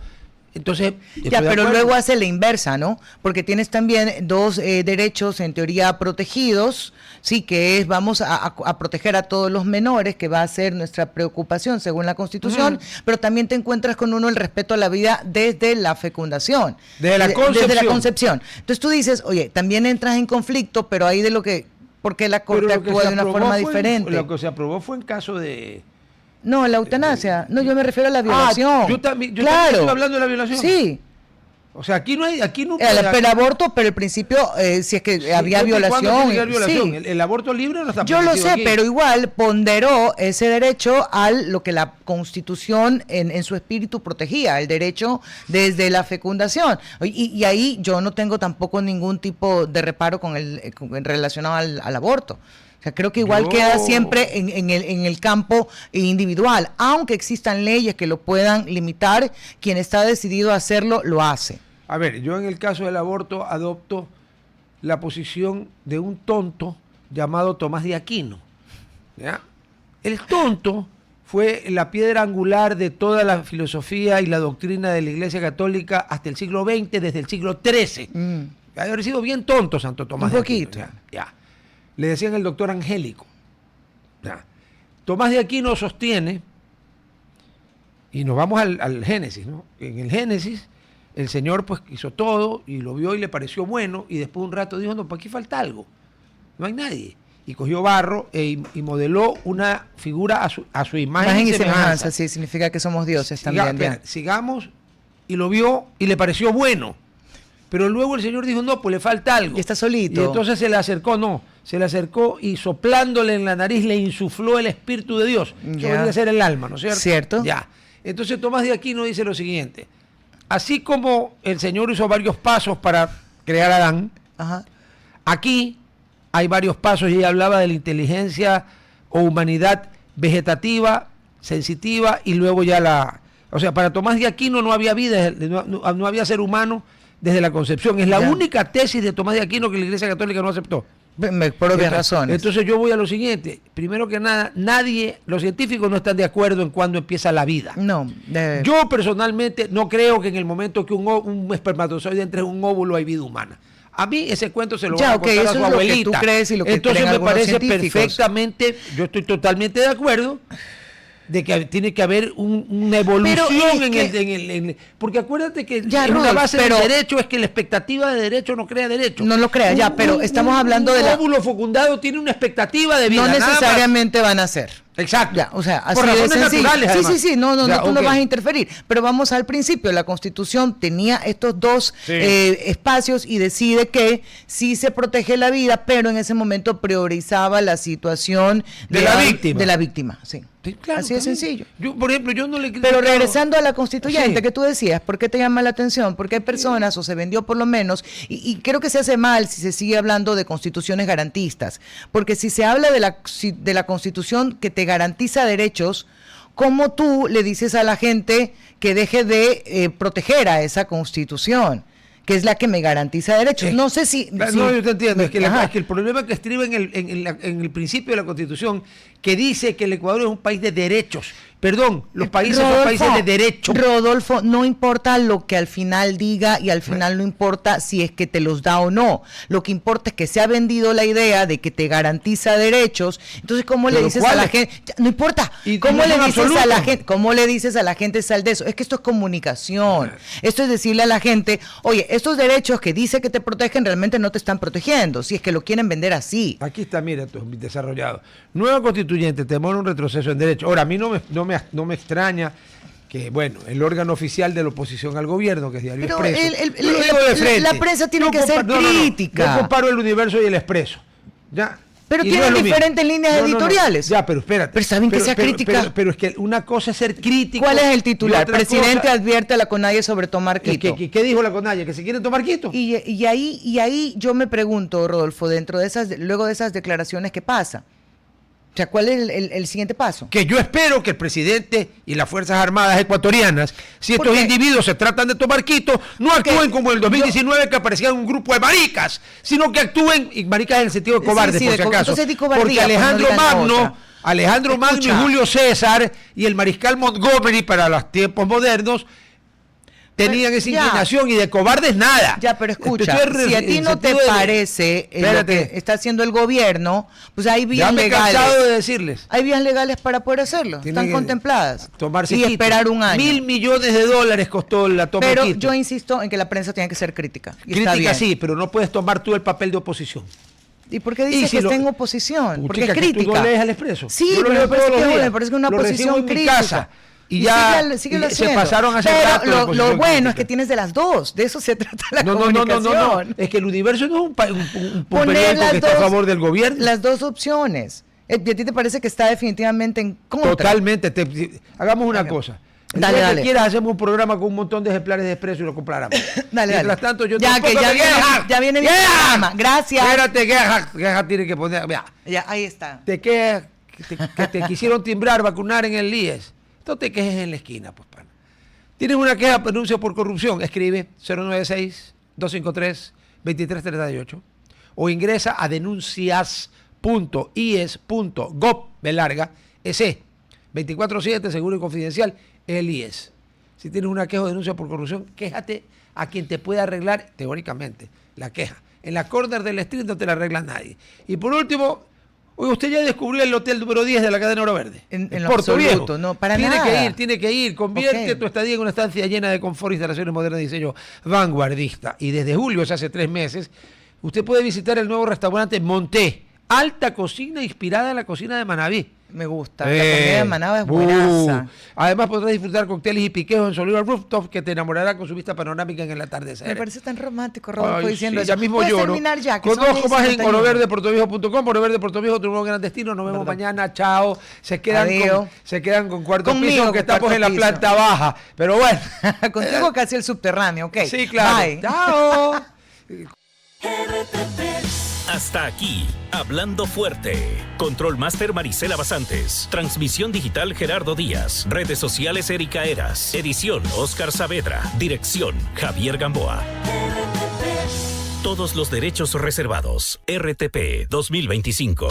Speaker 1: Entonces,
Speaker 3: Ya, pero luego hace la inversa, ¿no? Porque tienes también dos derechos en teoría protegidos, sí, que es vamos a proteger a todos los menores, que va a ser nuestra preocupación según la Constitución, pero también te encuentras con uno el respeto a la vida desde la fecundación.
Speaker 1: Desde la concepción.
Speaker 3: Desde la concepción. Entonces tú dices, oye, también entras en conflicto, pero ahí de lo que, porque la Corte actúa de una forma diferente.
Speaker 1: Lo que se aprobó fue en caso de...
Speaker 3: No, la eutanasia. No, yo me refiero a la violación.
Speaker 1: Yo también
Speaker 3: claro.
Speaker 1: estoy hablando de la violación.
Speaker 3: Sí.
Speaker 1: O sea, aquí no hay...
Speaker 3: El aborto, pero al principio, si es que había violación.
Speaker 1: Sí.
Speaker 3: Sí.
Speaker 1: El aborto libre no está
Speaker 3: Yo lo sé,
Speaker 1: aquí.
Speaker 3: pero igual ponderó ese derecho a lo que la Constitución en su espíritu protegía, el derecho desde la fecundación. Y ahí yo no tengo tampoco ningún tipo de reparo relacionado al aborto. O sea, creo que igual queda siempre en el campo individual. Aunque existan leyes que lo puedan limitar, quien está decidido a hacerlo, lo hace.
Speaker 1: A ver, yo en el caso del aborto adopto la posición de un tonto llamado Tomás de Aquino. ¿Ya? El tonto fue la piedra angular de toda la filosofía y la doctrina de la Iglesia Católica hasta el siglo XX, desde el siglo XIII. Ha haber sido bien tonto Santo Tomás
Speaker 3: un
Speaker 1: de Aquino.
Speaker 3: poquito.
Speaker 1: Ya. Le decían el doctor Angélico. Ya. Tomás de Aquino sostiene, y nos vamos al Génesis, ¿no? En el Génesis, el Señor pues hizo todo y lo vio y le pareció bueno, y después de un rato dijo, no, pues aquí falta algo, no hay nadie. Y cogió barro y modeló una figura a su imagen y semejanza.
Speaker 3: Sí, significa que somos dioses también.
Speaker 1: Sigamos, y lo vio y le pareció bueno. Pero luego el Señor dijo, no, pues le falta algo.
Speaker 3: Y está solito.
Speaker 1: Y entonces se le acercó y soplándole en la nariz le insufló el Espíritu de Dios. Eso vendría a ser el alma, ¿no es cierto?
Speaker 3: Cierto.
Speaker 1: Ya. Entonces Tomás de Aquino dice lo siguiente, así como el Señor hizo varios pasos para crear a Adán,
Speaker 3: Ajá.
Speaker 1: aquí hay varios pasos, y ella hablaba de la inteligencia o humanidad vegetativa, sensitiva, y luego ya o sea, para Tomás de Aquino no había vida, no había ser humano desde la concepción. Es la única tesis de Tomás de Aquino que la Iglesia Católica no aceptó.
Speaker 3: Por obvias razones.
Speaker 1: Entonces yo voy a lo siguiente. Primero que nada, los científicos no están de acuerdo en cuándo empieza la vida.
Speaker 3: No.
Speaker 1: Yo personalmente no creo que en el momento que un espermatozoide entre en un óvulo hay vida humana. A mí ese cuento se lo va a contar a su abuelita.
Speaker 3: Lo que tú crees y lo que
Speaker 1: entonces
Speaker 3: creen
Speaker 1: me parece
Speaker 3: científicos.
Speaker 1: perfectamente, yo estoy totalmente de acuerdo de que tiene que haber una evolución porque acuérdate que una base del derecho es que la expectativa de derecho no crea derecho.
Speaker 3: No lo crea, pero estamos hablando de
Speaker 1: un óvulo fecundado tiene una expectativa de vida.
Speaker 3: No necesariamente van a ser.
Speaker 1: Exacto.
Speaker 3: Ya, o sea, así
Speaker 1: por razones
Speaker 3: de sencillo.
Speaker 1: naturales, además.
Speaker 3: Sí, no, tú no vas a interferir. Pero vamos al principio. La Constitución tenía estos dos espacios y decide que sí se protege la vida, pero en ese momento priorizaba la situación de la víctima. Sí.
Speaker 1: Sí, claro,
Speaker 3: así de sencillo.
Speaker 1: Yo, por ejemplo, yo no le critico.
Speaker 3: Pero regresando a la constituyente que tú decías, ¿por qué te llama la atención? Porque hay personas, o se vendió por lo menos, y creo que se hace mal si se sigue hablando de constituciones garantistas, porque si se habla de la constitución que te garantiza derechos, ¿cómo tú le dices a la gente que deje de proteger a esa constitución? Que es la que me garantiza derechos. No sé si...
Speaker 1: No, yo te entiendo. Es que el problema que estriba en el principio de la Constitución, que dice que el Ecuador es un país de derechos Perdón, los países son países de derecho.
Speaker 3: Rodolfo, no importa lo que al final diga y al final no importa si es que te los da o no. Lo que importa es que se ha vendido la idea de que te garantiza derechos. Entonces, ¿cómo le dices a la gente? No importa. ¿Cómo le dices a la gente? ¿Cómo le dices a la gente sal de eso? Es que esto es comunicación. Esto es decirle a la gente, oye, estos derechos que dice que te protegen realmente no te están protegiendo, si es que lo quieren vender así.
Speaker 1: Aquí está, mira, desarrollado. Nueva constituyente, temor a un retroceso en derecho. Ahora, a mí no me extraña que, bueno, el órgano oficial de la oposición al gobierno, que es Diario
Speaker 3: Pero
Speaker 1: Expreso.
Speaker 3: la prensa tiene que ser crítica.
Speaker 1: Yo comparo el Universo y el Expreso. ¿Ya?
Speaker 3: Pero tienen diferentes líneas editoriales.
Speaker 1: Ya, pero espérate.
Speaker 3: Pero saben que sea crítica.
Speaker 1: Pero es que una cosa es ser crítico.
Speaker 3: ¿Cuál es el titular? Presidente advierte a la CONAIE sobre tomar Quito.
Speaker 1: ¿Qué dijo la CONAIE? ¿Que se quieren tomar Quito?
Speaker 3: Y ahí yo me pregunto, Rodolfo, luego de esas declaraciones, ¿qué pasa? O sea, ¿cuál es el siguiente paso?
Speaker 1: Que yo espero que el presidente y las Fuerzas Armadas ecuatorianas, si estos individuos se tratan de tomar Quito, no actúen como en el 2019 que aparecían un grupo de maricas, sino que actúen, y maricas en el sentido de cobardes, por si acaso. Porque Alejandro Magno y Julio César y el mariscal Montgomery para los tiempos modernos tenían esa inclinación y de cobardes nada.
Speaker 3: Ya, pero escucha, si a ti no te parece lo que está haciendo el gobierno, pues hay vías legales.
Speaker 1: Ya me he cansado de decirles.
Speaker 3: Hay vías legales para poder hacerlo. Están contempladas.
Speaker 1: Tomarse
Speaker 3: y
Speaker 1: Quito.
Speaker 3: Esperar un año.
Speaker 1: $1.000 millones costó la toma de Quito.
Speaker 3: Pero yo insisto en que la prensa tiene que ser crítica.
Speaker 1: Crítica sí, pero no puedes tomar tú el papel de oposición.
Speaker 3: ¿Y por qué dices que está en oposición? Porque es crítica.
Speaker 1: ¿Tú no lees al Expreso?
Speaker 3: Sí, pero me parece que es una posición crítica.
Speaker 1: Y ya se pasaron a hacer
Speaker 3: pero lo bueno es que tienes de las dos, de eso se trata la comunicación.
Speaker 1: No, es que el Universo no es un periódico que está a favor del gobierno.
Speaker 3: Las dos opciones. ¿Y a ti te parece que está definitivamente en contra?
Speaker 1: Totalmente. Hagamos una cosa.
Speaker 3: Dale.
Speaker 1: Si quieras, hacemos un programa con un montón de ejemplares de Expreso y lo compráramos.
Speaker 3: Mientras
Speaker 1: tanto, yo
Speaker 3: ya viene mi programa. Gracias.
Speaker 1: Espérate, Gerhard tiene que poner. Vea.
Speaker 3: Ya, ahí está.
Speaker 1: Te quejas que te quisieron timbrar, vacunar en el IES. No te quejes en la esquina, pues, pana. Tienes una queja, denuncia por corrupción, escribe 096-253-2338 o ingresa a denuncias.ies.gov.es 24/7, seguro y confidencial, el IES. Si tienes una queja o denuncia por corrupción, quéjate a quien te pueda arreglar, teóricamente, la queja. En la corner del street no te la arregla nadie. Y por último, oye, usted ya descubrió el hotel número 10 de la cadena Oro Verde.
Speaker 3: En Puerto Viejo. No, para nada.
Speaker 1: Tiene que ir. Convierte tu estadía en una estancia llena de confort, instalaciones modernas de diseño vanguardista. Y desde julio, hace 3 meses, usted puede visitar el nuevo restaurante Monté. Alta cocina inspirada en la cocina de Manabí.
Speaker 3: Me gusta. La comida de Manaba es buenaza.
Speaker 1: Además podrás disfrutar cócteles y piqueos en Soliva Rooftop que te enamorará con su vista panorámica en el atardecer.
Speaker 3: Me parece tan romántico, Rodolfo, diciendo eso.
Speaker 1: Ya mismo lloro. Conozco más en oroverdeportoviejo.com. Oro Verde Puerto Viejo, tu nuevo gran destino. Nos vemos mañana. Chao. Se quedan con cuarto piso, aunque estamos en la planta baja. Pero bueno.
Speaker 3: Contigo casi el subterráneo, ¿ok?
Speaker 1: Sí, claro.
Speaker 3: Bye.
Speaker 1: Chao.
Speaker 4: Hasta aquí, Hablando Fuerte. Control Master Marisela Basantes. Transmisión digital Gerardo Díaz. Redes sociales Erika Eras. Edición Oscar Saavedra. Dirección Javier Gamboa. Todos los derechos reservados. RTP 2025.